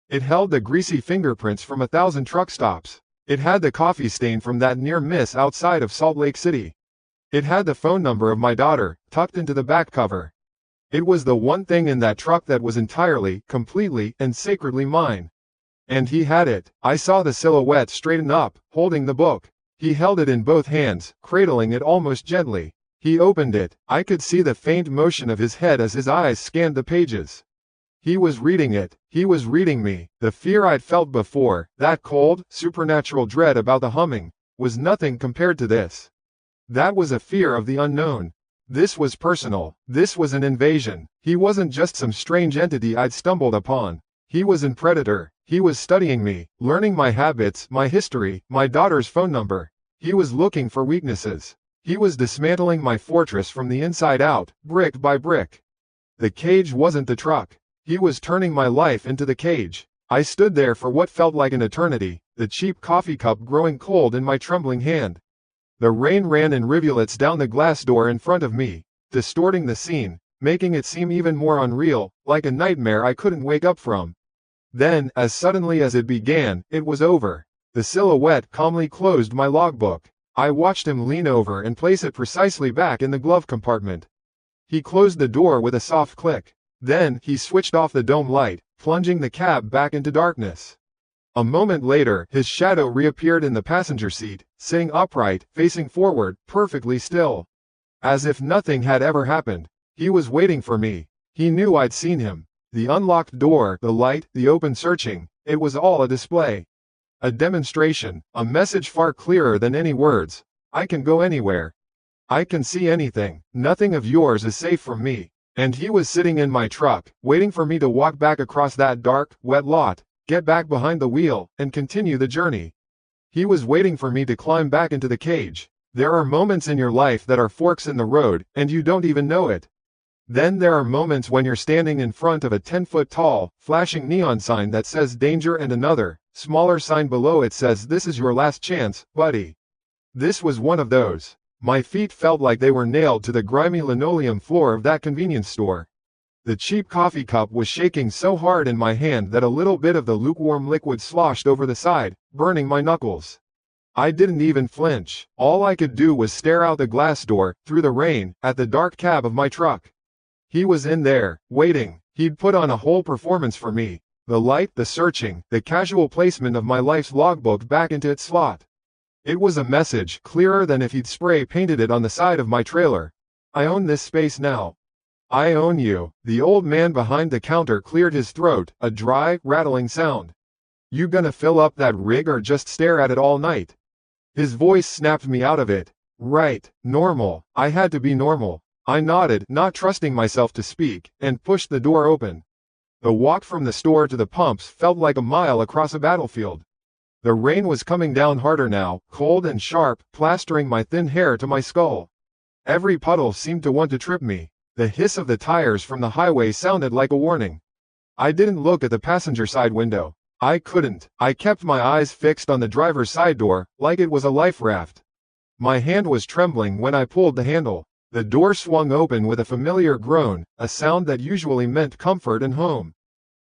Speaker 1: It held the greasy fingerprints from 1,000 truck stops. It had the coffee stain from that near miss outside of Salt Lake City. It had the phone number of my daughter, tucked into the back cover. It was the one thing in that truck that was entirely, completely, and sacredly mine. And he had it. I saw the silhouette straighten up, holding the book. He held it in both hands, cradling it almost gently. He opened it. I could see the faint motion of his head as his eyes scanned the pages. He was reading it. He was reading me. The fear I'd felt before, that cold, supernatural dread about the humming, was nothing compared to this. That was a fear of the unknown. This was personal. This was an invasion. He wasn't just some strange entity I'd stumbled upon. He was a predator. He was studying me, learning my habits, my history, my daughter's phone number. He was looking for weaknesses. He was dismantling my fortress from the inside out, brick by brick. The cage wasn't the truck. He was turning my life into the cage. I stood there for what felt like an eternity, the cheap coffee cup growing cold in my trembling hand. The rain ran in rivulets down the glass door in front of me, distorting the scene, making it seem even more unreal, like a nightmare I couldn't wake up from. Then, as suddenly as it began, it was over. The silhouette calmly closed my logbook. I watched him lean over and place it precisely back in the glove compartment. He closed the door with a soft click. Then, he switched off the dome light, plunging the cab back into darkness. A moment later, his shadow reappeared in the passenger seat, sitting upright, facing forward, perfectly still. As if nothing had ever happened. He was waiting for me. He knew I'd seen him. The unlocked door, the light, the open searching, it was all a display. A demonstration, a message far clearer than any words. I can go anywhere. I can see anything. Nothing of yours is safe from me. And he was sitting in my truck, waiting for me to walk back across that dark, wet lot, get back behind the wheel, and continue the journey. He was waiting for me to climb back into the cage. There are moments in your life that are forks in the road, and you don't even know it. Then there are moments when you're standing in front of a 10-foot tall, flashing neon sign that says danger and another, smaller sign below it says this is your last chance, buddy. This was one of those. My feet felt like they were nailed to the grimy linoleum floor of that convenience store. The cheap coffee cup was shaking so hard in my hand that a little bit of the lukewarm liquid sloshed over the side, burning my knuckles. I didn't even flinch. All I could do was stare out the glass door, through the rain, at the dark cab of my truck. He was in there, waiting. He'd put on a whole performance for me. The light, the searching, the casual placement of my life's logbook back into its slot. It was a message, clearer than if he'd spray painted it on the side of my trailer. I own this space now. I own you. The old man behind the counter cleared his throat, a dry, rattling sound. You gonna fill up that rig or just stare at it all night? His voice snapped me out of it. Right, normal. I had to be normal. I nodded, not trusting myself to speak, and pushed the door open. The walk from the store to the pumps felt like a mile across a battlefield. The rain was coming down harder now, cold and sharp, plastering my thin hair to my skull. Every puddle seemed to want to trip me. The hiss of the tires from the highway sounded like a warning. I didn't look at the passenger side window. I couldn't. I kept my eyes fixed on the driver's side door, like it was a life raft. My hand was trembling when I pulled the handle. The door swung open with a familiar groan, a sound that usually meant comfort and home.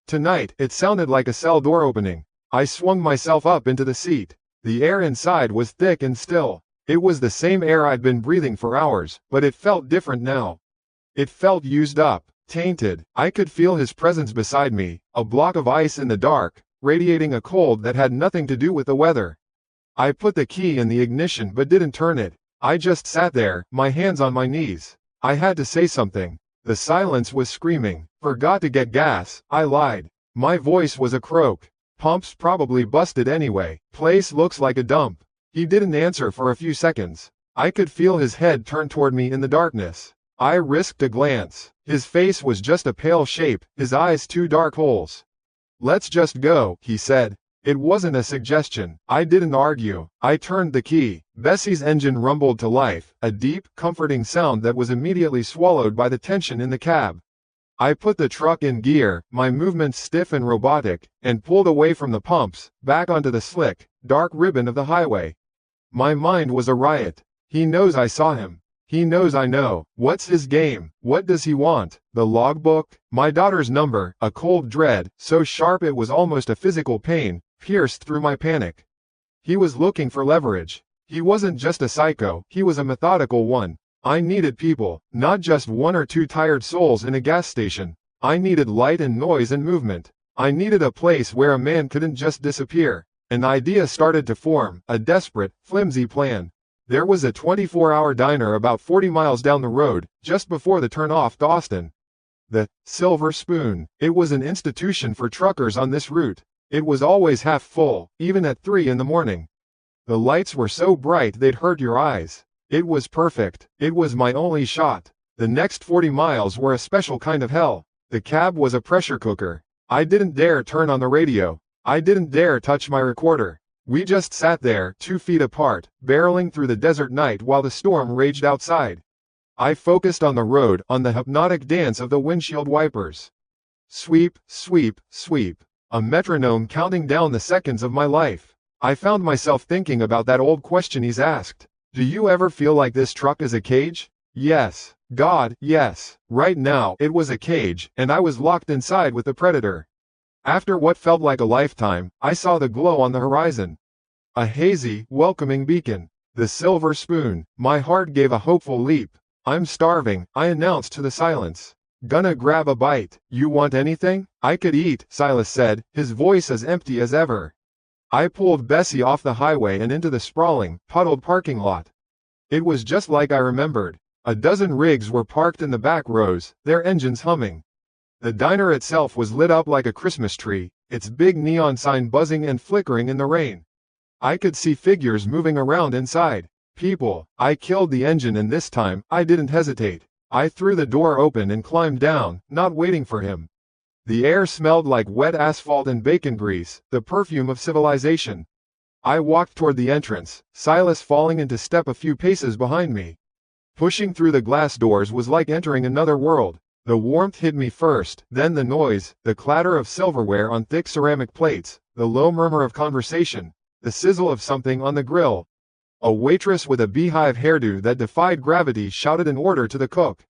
Speaker 1: Tonight, it sounded like a cell door opening. I swung myself up into the seat. The air inside was thick and still. It was the same air I'd been breathing for hours, but it felt different now. It felt used up, tainted. I could feel his presence beside me, a block of ice in the dark, radiating a cold that had nothing to do with the weather. I put the key in the ignition but didn't turn it. I just sat there, my hands on my knees. I had to say something. The silence was screaming. Forgot to get gas, I lied. My voice was a croak. Pumps probably busted anyway. Place looks like a dump. He didn't answer for a few seconds. I could feel his head turn toward me in the darkness. I risked a glance. His face was just a pale shape, his eyes two dark holes. Let's just go, he said. It wasn't a suggestion. I didn't argue. I turned the key. Bessie's engine rumbled to life, a deep, comforting sound that was immediately swallowed by the tension in the cab. I put the truck in gear, my movements stiff and robotic, and pulled away from the pumps, back onto the slick, dark ribbon of the highway. My mind was a riot. He knows I saw him. He knows I know. What's his game? What does he want? The logbook? My daughter's number? A cold dread, so sharp it was almost a physical pain, pierced through my panic. He was looking for leverage. He wasn't just a psycho, he was a methodical one. I needed people, not just one or two tired souls in a gas station. I needed light and noise and movement. I needed a place where a man couldn't just disappear. An idea started to form, a desperate, flimsy plan. There was a 24-hour diner about 40 miles down the road, just before the turn-off to Austin. The Silver Spoon. It was an institution for truckers on this route. It was always half full, even at 3 in the morning. The lights were so bright they'd hurt your eyes. It was perfect. It was my only shot. The next 40 miles were a special kind of hell. The cab was a pressure cooker. I didn't dare turn on the radio. I didn't dare touch my recorder. We just sat there, 2 feet apart, barreling through the desert night while the storm raged outside. I focused on the road, on the hypnotic dance of the windshield wipers. Sweep, sweep, sweep. A metronome counting down the seconds of my life. I found myself thinking about that old question he's asked. Do you ever feel like this truck is a cage? Yes. God, yes. Right now, it was a cage, and I was locked inside with the predator. After what felt like a lifetime, I saw the glow on the horizon. A hazy, welcoming beacon. The Silver Spoon. My heart gave a hopeful leap. I'm starving, I announced to the silence. Gonna grab a bite. You want anything? I could eat, Silas said, his voice as empty as ever. I pulled Bessie off the highway and into the sprawling, puddled parking lot. It was just like I remembered. A dozen rigs were parked in the back rows, their engines humming. The diner itself was lit up like a Christmas tree, its big neon sign buzzing and flickering in the rain. I could see figures moving around inside. People, I killed the engine, and this time, I didn't hesitate. I threw the door open and climbed down, not waiting for him. The air smelled like wet asphalt and bacon grease, the perfume of civilization. I walked toward the entrance, Silas falling into step a few paces behind me. Pushing through the glass doors was like entering another world. The warmth hit me first, then the noise, the clatter of silverware on thick ceramic plates, the low murmur of conversation, the sizzle of something on the grill. A waitress with a beehive hairdo that defied gravity shouted an order to the cook.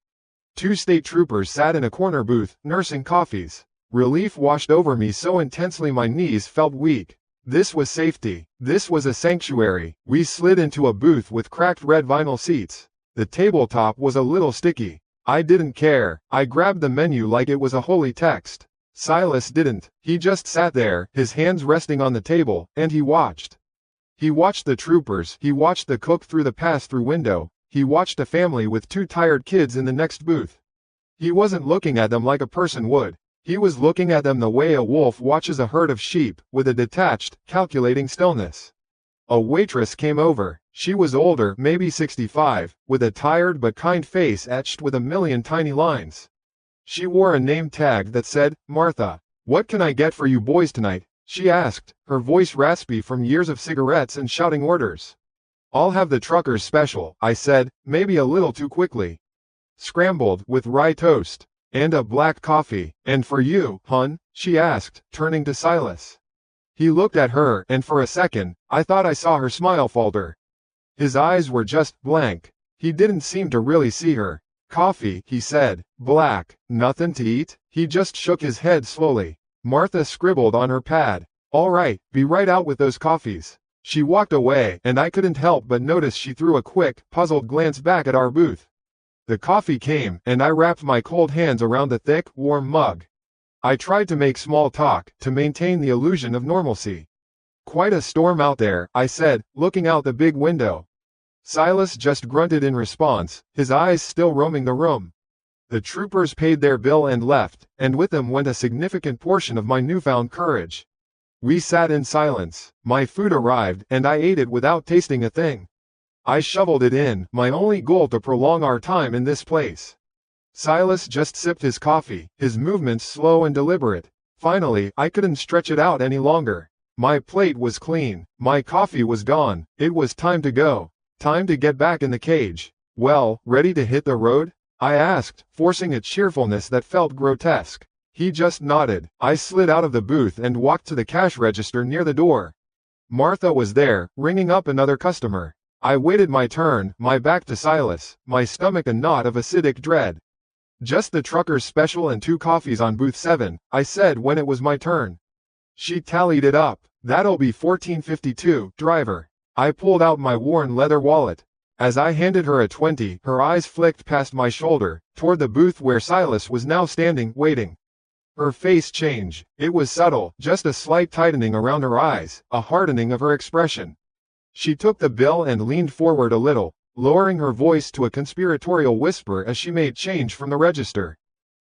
Speaker 1: 2 state troopers sat in a corner booth, nursing coffees. Relief washed over me so intensely my knees felt weak. This was safety. This was a sanctuary. We slid into a booth with cracked red vinyl seats. The tabletop was a little sticky. I didn't care. I grabbed the menu like it was a holy text. Silas didn't. He just sat there, his hands resting on the table, and he watched. He watched the troopers, he watched the cook through the pass-through window, he watched a family with 2 tired kids in the next booth. He wasn't looking at them like a person would. He was looking at them the way a wolf watches a herd of sheep, with a detached, calculating stillness. A waitress came over. She was older, maybe 65, with a tired but kind face etched with a million tiny lines. She wore a name tag that said, Martha. "What can I get for you boys tonight?" she asked, her voice raspy from years of cigarettes and shouting orders. "I'll have the trucker's special," I said, maybe a little too quickly. "Scrambled, with rye toast. And a black coffee. And for you, hun?" she asked, turning to Silas. He looked at her, and for a second, I thought I saw her smile falter. His eyes were just blank. He didn't seem to really see her. "Coffee," he said. "Black. Nothing to eat?" He just shook his head slowly. Martha scribbled on her pad. "All right, be right out with those coffees." She walked away, and I couldn't help but notice she threw a quick, puzzled glance back at our booth. The coffee came, and I wrapped my cold hands around the thick, warm mug. I tried to make small talk, to maintain the illusion of normalcy. "Quite a storm out there," I said, looking out the big window. Silas just grunted in response, his eyes still roaming the room. The troopers paid their bill and left, and with them went a significant portion of my newfound courage. We sat in silence. My food arrived, and I ate it without tasting a thing. I shoveled it in, my only goal to prolong our time in this place. Silas just sipped his coffee, his movements slow and deliberate. Finally, I couldn't stretch it out any longer. My plate was clean, my coffee was gone, it was time to go. Time to get back in the cage. "Well, ready to hit the road?" I asked, forcing a cheerfulness that felt grotesque. He just nodded. I slid out of the booth and walked to the cash register near the door. Martha was there, ringing up another customer. I waited my turn, my back to Silas, my stomach a knot of acidic dread. "Just the trucker's special and 2 coffees on booth 7, I said when it was my turn. She tallied it up. "That'll be $14.52, driver." I pulled out my worn leather wallet. As I handed her a 20, her eyes flicked past my shoulder, toward the booth where Silas was now standing, waiting. Her face changed. It was subtle, just a slight tightening around her eyes, a hardening of her expression. She took the bill and leaned forward a little, lowering her voice to a conspiratorial whisper as she made change from the register.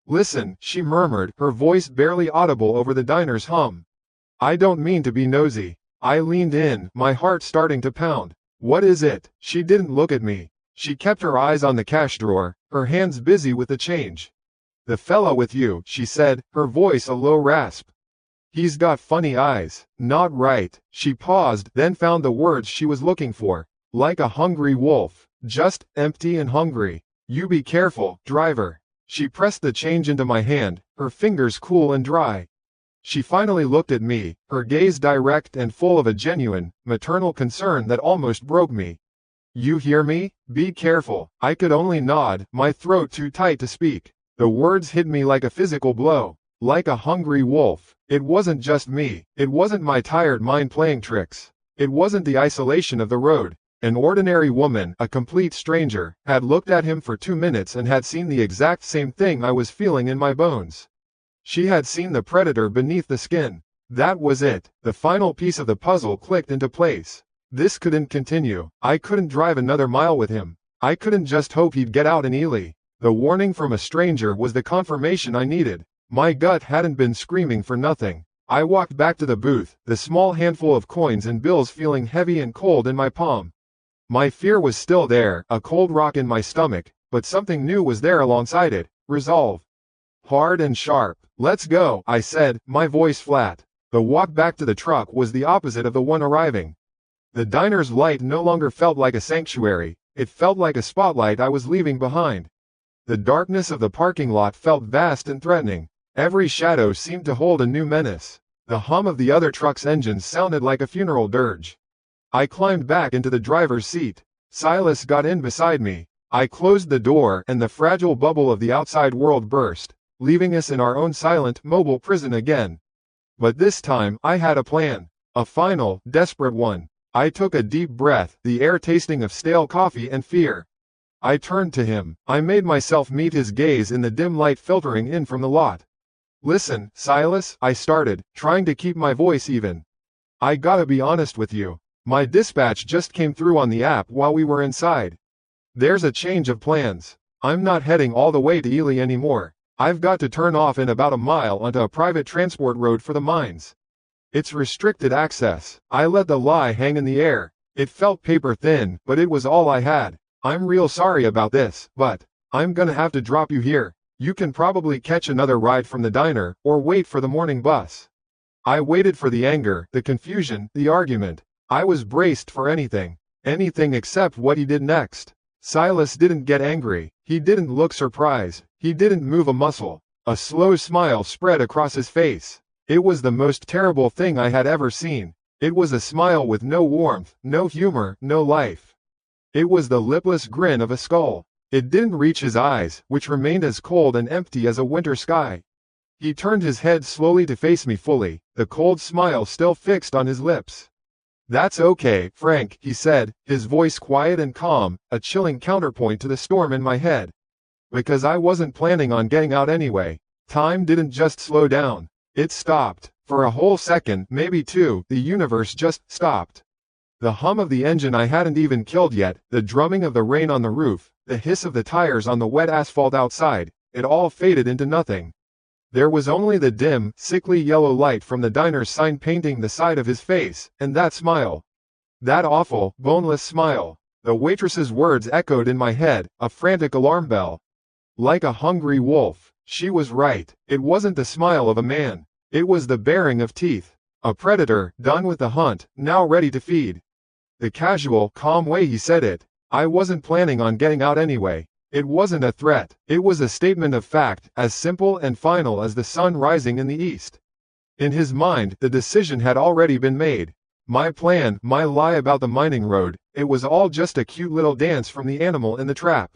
Speaker 1: "Listen," she murmured, her voice barely audible over the diner's hum. "I don't mean to be nosy." I leaned in, my heart starting to pound. "What is it?" She didn't look at me. She kept her eyes on the cash drawer, her hands busy with the change. "The fella with you," she said, her voice a low rasp. "He's got funny eyes. Not right." She paused, then found the words she was looking for. "Like a hungry wolf. Just empty and hungry. You be careful, driver." She pressed the change into my hand, her fingers cool and dry. She finally looked at me, her gaze direct and full of a genuine, maternal concern that almost broke me. "You hear me? Be careful." I could only nod, my throat too tight to speak. The words hit me like a physical blow. Like a hungry wolf. It wasn't just me. It wasn't my tired mind playing tricks. It wasn't the isolation of the road. An ordinary woman, a complete stranger, had looked at him for 2 minutes and had seen the exact same thing I was feeling in my bones. She had seen the predator beneath the skin. That was it. The final piece of the puzzle clicked into place. This couldn't continue. I couldn't drive another mile with him. I couldn't just hope he'd get out in Ely. The warning from a stranger was the confirmation I needed. My gut hadn't been screaming for nothing. I walked back to the booth, the small handful of coins and bills feeling heavy and cold in my palm. My fear was still there, a cold rock in my stomach, but something new was there alongside it, resolve. Hard and sharp. Let's go, I said, my voice flat. The walk back to the truck was the opposite of the one arriving. The diner's light no longer felt like a sanctuary, it felt like a spotlight I was leaving behind. The darkness of the parking lot felt vast and threatening. Every shadow seemed to hold a new menace. The hum of the other truck's engines sounded like a funeral dirge. I climbed back into the driver's seat. Silas got in beside me. I closed the door and the fragile bubble of the outside world burst, leaving us in our own silent, mobile prison again. But this time, I had a plan. A final, desperate one. I took a deep breath, the air tasting of stale coffee and fear. I turned to him. I made myself meet his gaze in the dim light filtering in from the lot. Listen, Silas, I started, trying to keep my voice even. I gotta be honest with you. My dispatch just came through on the app while we were inside. There's a change of plans. I'm not heading all the way to Ely anymore. I've got to turn off in about a mile onto a private transport road for the mines. It's restricted access. I let the lie hang in the air. It felt paper thin, but it was all I had. I'm real sorry about this, but I'm gonna have to drop you here. You can probably catch another ride from the diner, or wait for the morning bus. I waited for the anger, the confusion, the argument. I was braced for anything. Anything except what he did next. Silas didn't get angry. He didn't look surprised. He didn't move a muscle. A slow smile spread across his face. It was the most terrible thing I had ever seen. It was a smile with no warmth, no humor, no life. It was the lipless grin of a skull. It didn't reach his eyes, which remained as cold and empty as a winter sky. He turned his head slowly to face me fully, the cold smile still fixed on his lips. That's okay, Frank, he said, his voice quiet and calm, a chilling counterpoint to the storm in my head. Because I wasn't planning on getting out anyway. Time didn't just slow down. It stopped. For a whole second, maybe two, the universe just stopped. The hum of the engine I hadn't even killed yet, the drumming of the rain on the roof, the hiss of the tires on the wet asphalt outside, it all faded into nothing. There was only the dim, sickly yellow light from the diner's sign painting the side of his face, and that smile. That awful, boneless smile. The waitress's words echoed in my head, a frantic alarm bell. Like a hungry wolf. She was right. It wasn't the smile of a man. It was the baring of teeth. A predator, done with the hunt, now ready to feed. The casual, calm way he said it. I wasn't planning on getting out anyway. It wasn't a threat. It was a statement of fact, as simple and final as the sun rising in the east. In his mind, the decision had already been made. My plan, my lie about the mining road, it was all just a cute little dance from the animal in the trap.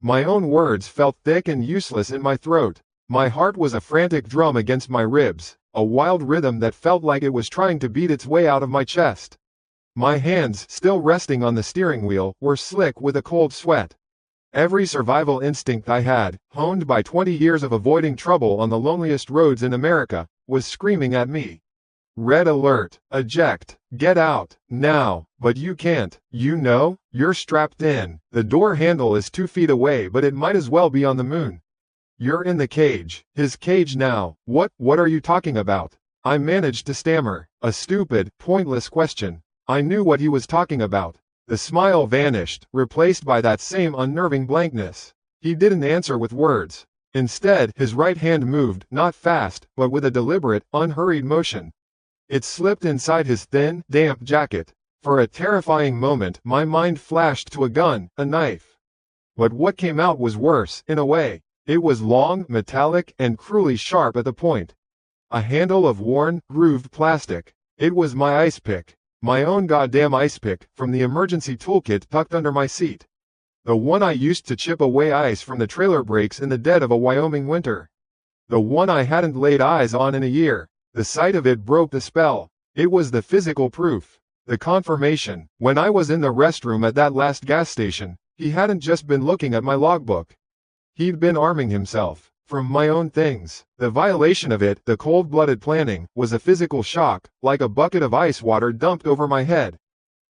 Speaker 1: My own words felt thick and useless in my throat. My heart was a frantic drum against my ribs, a wild rhythm that felt like it was trying to beat its way out of my chest. My hands, still resting on the steering wheel, were slick with a cold sweat. Every survival instinct I had, honed by 20 years of avoiding trouble on the loneliest roads in America, was screaming at me. Red alert, eject, get out, now, but you can't, you know, you're strapped in, the door handle is 2 feet away but it might as well be on the moon. You're in the cage, his cage now, what are you talking about? I managed to stammer, a stupid, pointless question. I knew what he was talking about. The smile vanished, replaced by that same unnerving blankness. He didn't answer with words. Instead, his right hand moved, not fast, but with a deliberate, unhurried motion. It slipped inside his thin, damp jacket. For a terrifying moment, my mind flashed to a gun, a knife. But what came out was worse, in a way. It was long, metallic, and cruelly sharp at the point. A handle of worn, grooved plastic. It was my ice pick. My own goddamn ice pick, from the emergency toolkit tucked under my seat. The one I used to chip away ice from the trailer brakes in the dead of a Wyoming winter. The one I hadn't laid eyes on in a year. The sight of it broke the spell. It was the physical proof. The confirmation. When I was in the restroom at that last gas station, he hadn't just been looking at my logbook. He'd been arming himself. From my own things. The violation of it, the cold-blooded planning, was a physical shock, like a bucket of ice water dumped over my head.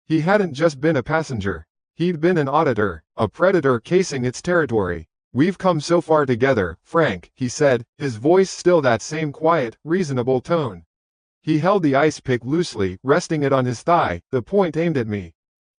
Speaker 1: He hadn't just been a passenger. He'd been an auditor, a predator casing its territory. We've come so far together, Frank, he said, his voice still that same quiet, reasonable tone. He held the ice pick loosely, resting it on his thigh, the point aimed at me.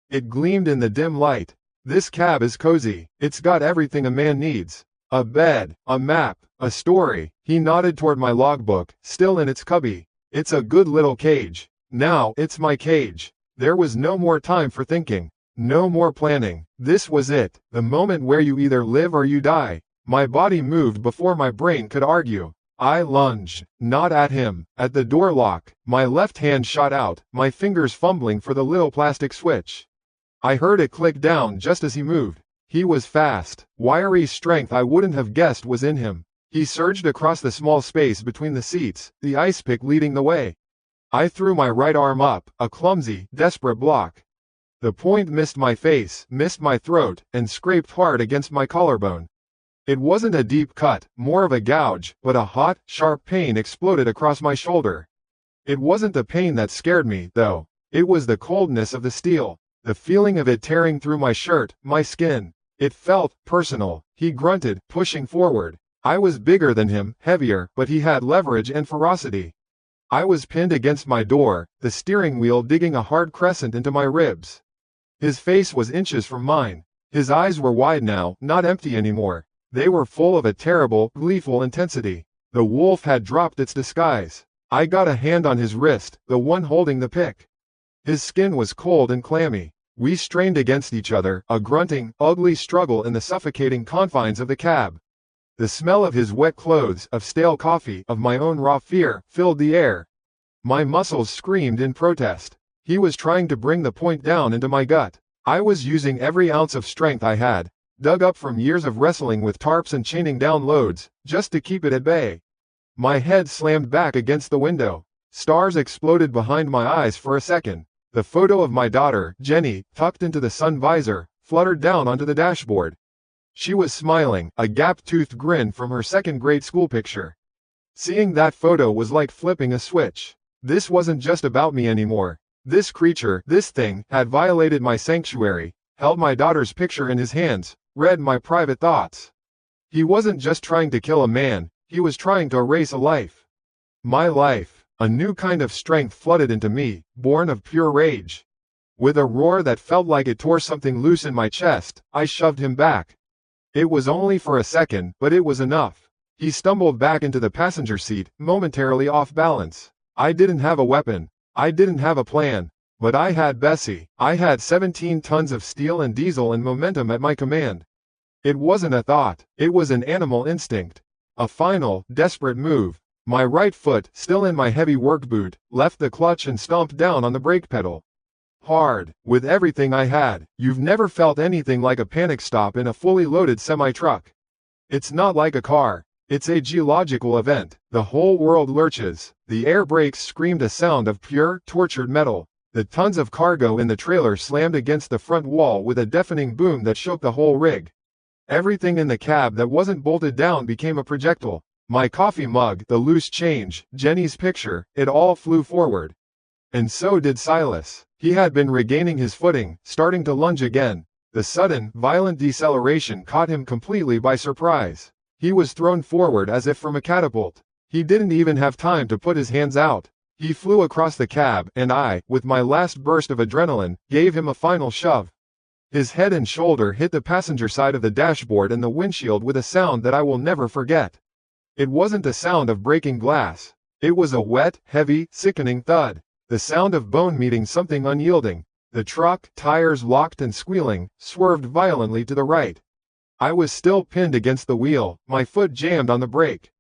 Speaker 1: It gleamed in the dim light. This cab is cozy. It's got everything a man needs. A bed, a map, a story. He nodded toward my logbook, still in its cubby. It's a good little cage. Now, it's my cage. There was no more time for thinking. No more planning. This was it, the moment where you either live or you die. My body moved before my brain could argue. I lunged, not at him, at the door lock. My left hand shot out, my fingers fumbling for the little plastic switch. I heard it click down just as he moved. He was fast. Wiry strength I wouldn't have guessed was in him. He surged across the small space between the seats, the ice pick leading the way. I threw my right arm up, a clumsy, desperate block. The point missed my face, missed my throat, and scraped hard against my collarbone. It wasn't a deep cut, more of a gouge, but a hot, sharp pain exploded across my shoulder. It wasn't the pain that scared me, though. It was the coldness of the steel, the feeling of it tearing through my shirt, my skin. It felt personal. He grunted, pushing forward. I was bigger than him, heavier, but he had leverage and ferocity. I was pinned against my door, the steering wheel digging a hard crescent into my ribs. His face was inches from mine. His eyes were wide now, not empty anymore. They were full of a terrible, gleeful intensity. The wolf had dropped its disguise. I got a hand on his wrist, the one holding the pick. His skin was cold and clammy. We strained against each other, a grunting, ugly struggle in the suffocating confines of the cab. The smell of his wet clothes, of stale coffee, of my own raw fear, filled the air. My muscles screamed in protest. He was trying to bring the point down into my gut. I was using every ounce of strength I had, dug up from years of wrestling with tarps and chaining down loads, just to keep it at bay. My head slammed back against the window. Stars exploded behind my eyes for a second. The photo of my daughter, Jenny, tucked into the sun visor, fluttered down onto the dashboard. She was smiling, a gap-toothed grin from her second-grade school picture. Seeing that photo was like flipping a switch. This wasn't just about me anymore. This creature, this thing, had violated my sanctuary, held my daughter's picture in his hands, read my private thoughts. He wasn't just trying to kill a man, he was trying to erase a life. My life. A new kind of strength flooded into me, born of pure rage. With a roar that felt like it tore something loose in my chest, I shoved him back. It was only for a second, but it was enough. He stumbled back into the passenger seat, momentarily off balance. I didn't have a weapon. I didn't have a plan. But I had Bessie. I had 17 tons of steel and diesel and momentum at my command. It wasn't a thought. It was an animal instinct. A final, desperate move. My right foot, still in my heavy work boot, left the clutch and stomped down on the brake pedal. Hard, with everything I had. You've never felt anything like a panic stop in a fully loaded semi-truck. It's not like a car. It's a geological event. The whole world lurches. The air brakes screamed a sound of pure, tortured metal. The tons of cargo in the trailer slammed against the front wall with a deafening boom that shook the whole rig. Everything in the cab that wasn't bolted down became a projectile. My coffee mug, the loose change, Jenny's picture, it all flew forward. And so did Silas. He had been regaining his footing, starting to lunge again. The sudden, violent deceleration caught him completely by surprise. He was thrown forward as if from a catapult. He didn't even have time to put his hands out. He flew across the cab, and I, with my last burst of adrenaline, gave him a final shove. His head and shoulder hit the passenger side of the dashboard and the windshield with a sound that I will never forget. It wasn't the sound of breaking glass. It was a wet, heavy, sickening thud. The sound of bone meeting something unyielding. The truck, tires locked and squealing, swerved violently to the right. I was still pinned against the wheel, my foot jammed on the brake.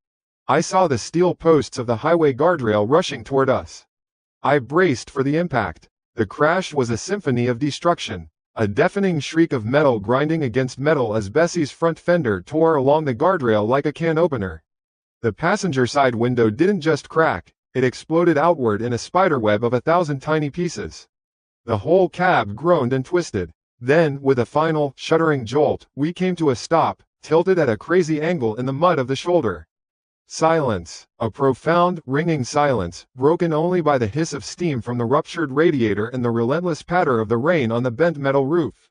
Speaker 1: I saw the steel posts of the highway guardrail rushing toward us. I braced for the impact. The crash was a symphony of destruction. A deafening shriek of metal grinding against metal as Bessie's front fender tore along the guardrail like a can opener. The passenger side window didn't just crack, it exploded outward in a spiderweb of 1,000 tiny pieces. The whole cab groaned and twisted. Then, with a final, shuddering jolt, we came to a stop, tilted at a crazy angle in the mud of the shoulder. Silence. A profound, ringing silence, broken only by the hiss of steam from the ruptured radiator and the relentless patter of the rain on the bent metal roof.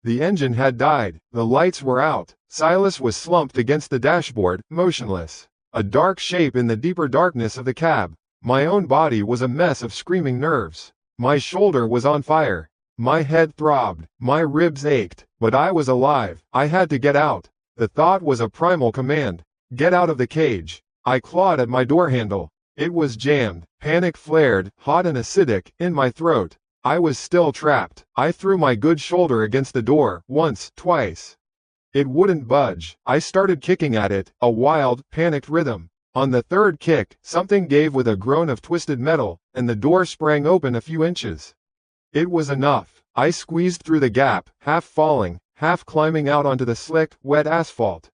Speaker 1: The engine had died, the lights were out, Silas was slumped against the dashboard, motionless. A dark shape in the deeper darkness of the cab. My own body was a mess of screaming nerves. My shoulder was on fire. My head throbbed, my ribs ached, but I was alive. I had to get out. The thought was a primal command. Get out of the cage. I clawed at my door handle. It was jammed. Panic flared, hot and acidic, in my throat. I was still trapped. I threw my good shoulder against the door, once, twice. It wouldn't budge. I started kicking at it, a wild, panicked rhythm. On the third kick, something gave with a groan of twisted metal, and the door sprang open a few inches. It was enough. I squeezed through the gap, half falling, half climbing out onto the slick, wet asphalt.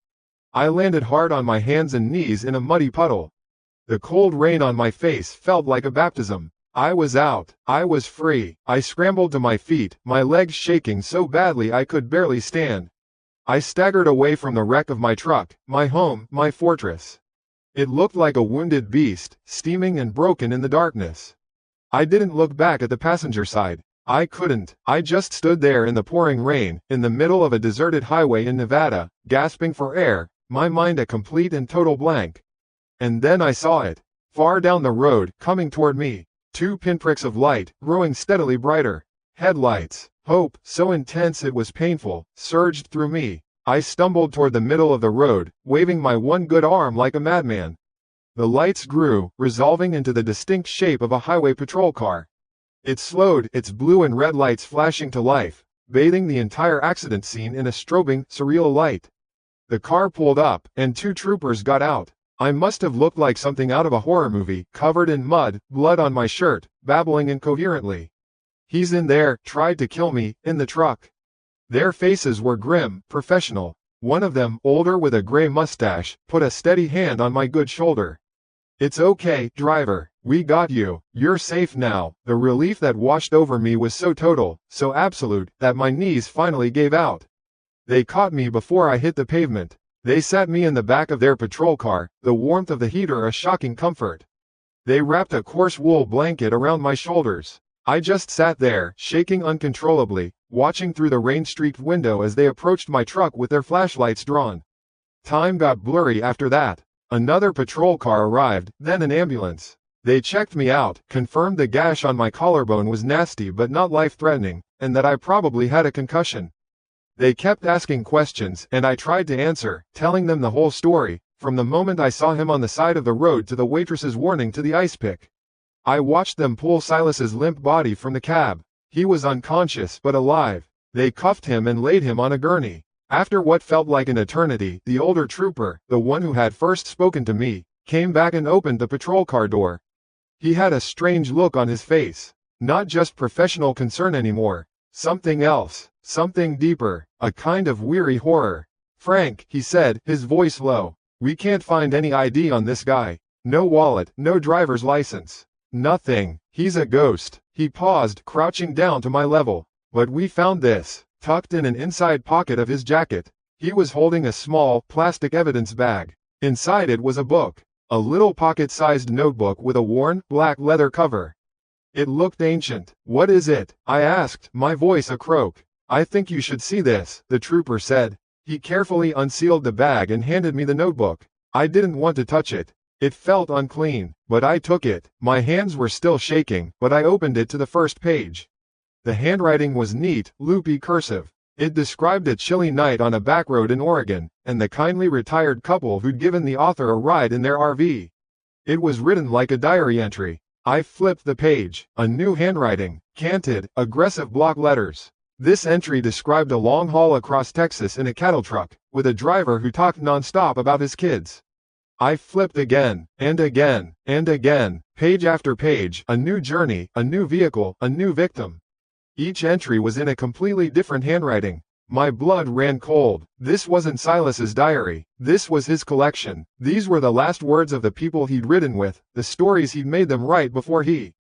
Speaker 1: I landed hard on my hands and knees in a muddy puddle. The cold rain on my face felt like a baptism. I was out. I was free. I scrambled to my feet, my legs shaking so badly I could barely stand. I staggered away from the wreck of my truck, my home, my fortress. It looked like a wounded beast, steaming and broken in the darkness. I didn't look back at the passenger side. I couldn't. I just stood there in the pouring rain, in the middle of a deserted highway in Nevada, gasping for air, my mind a complete and total blank. And then I saw it. Far down the road, coming toward me. 2 pinpricks of light, growing steadily brighter. Headlights. Hope, so intense it was painful, surged through me. I stumbled toward the middle of the road, waving my one good arm like a madman. The lights grew, resolving into the distinct shape of a highway patrol car. It slowed, its blue and red lights flashing to life, bathing the entire accident scene in a strobing, surreal light. The car pulled up, and 2 troopers got out. I must have looked like something out of a horror movie, covered in mud, blood on my shirt, babbling incoherently. He's in there, tried to kill me, in the truck. Their faces were grim, professional. One of them, older with a gray mustache, put a steady hand on my good shoulder. It's okay, driver. We got you. You're safe now. The relief that washed over me was so total, so absolute, that my knees finally gave out. They caught me before I hit the pavement. They sat me in the back of their patrol car, the warmth of the heater a shocking comfort. They wrapped a coarse wool blanket around my shoulders. I just sat there, shaking uncontrollably, watching through the rain-streaked window as they approached my truck with their flashlights drawn. Time got blurry after that. Another patrol car arrived, then an ambulance. They checked me out, confirmed the gash on my collarbone was nasty but not life-threatening, and that I probably had a concussion. They kept asking questions, and I tried to answer, telling them the whole story, from the moment I saw him on the side of the road to the waitress's warning to the ice pick. I watched them pull Silas's limp body from the cab. He was unconscious but alive. They cuffed him and laid him on a gurney. After what felt like an eternity, the older trooper, the one who had first spoken to me, came back and opened the patrol car door. He had a strange look on his face. Not just professional concern anymore. Something else. Something deeper. A kind of weary horror. "Frank," he said, his voice low. "We can't find any ID on this guy. No wallet, no driver's license. Nothing. He's a ghost." He paused, crouching down to my level. "But we found this." Tucked in an inside pocket of his jacket, he was holding a small, plastic evidence bag. Inside it was a book. A little pocket-sized notebook with a worn, black leather cover. It looked ancient. "What is it?" I asked, my voice a croak. "I think you should see this," the trooper said. He carefully unsealed the bag and handed me the notebook. I didn't want to touch it. It felt unclean, but I took it. My hands were still shaking, but I opened it to the first page. The handwriting was neat, loopy cursive. It described a chilly night on a back road in Oregon, and the kindly retired couple who'd given the author a ride in their RV. It was written like a diary entry. I flipped the page. A new handwriting. Canted, aggressive block letters. This entry described a long haul across Texas in a cattle truck, with a driver who talked nonstop about his kids. I flipped again, and again, and again, page after page, a new journey, a new vehicle, a new victim. Each entry was in a completely different handwriting. My blood ran cold. This wasn't Silas's diary. This was his collection. These were the last words of the people he'd ridden with, the stories he'd made them write before he.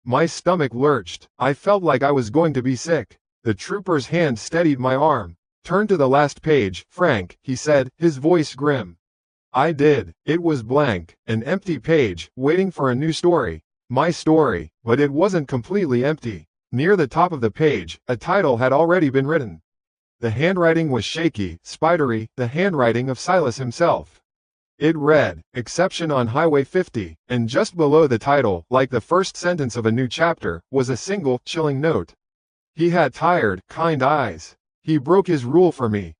Speaker 1: My stomach lurched. I felt like I was going to be sick. The trooper's hand steadied my arm. "Turn to the last page, Frank," he said, his voice grim. I did. It was blank, an empty page, waiting for a new story. My story, but it wasn't completely empty. Near the top of the page, a title had already been written. The handwriting was shaky, spidery, the handwriting of Silas himself. It read, "Exception on Highway 50, and just below the title, like the first sentence of a new chapter, was a single, chilling note. He had tired, kind eyes. He broke his rule for me.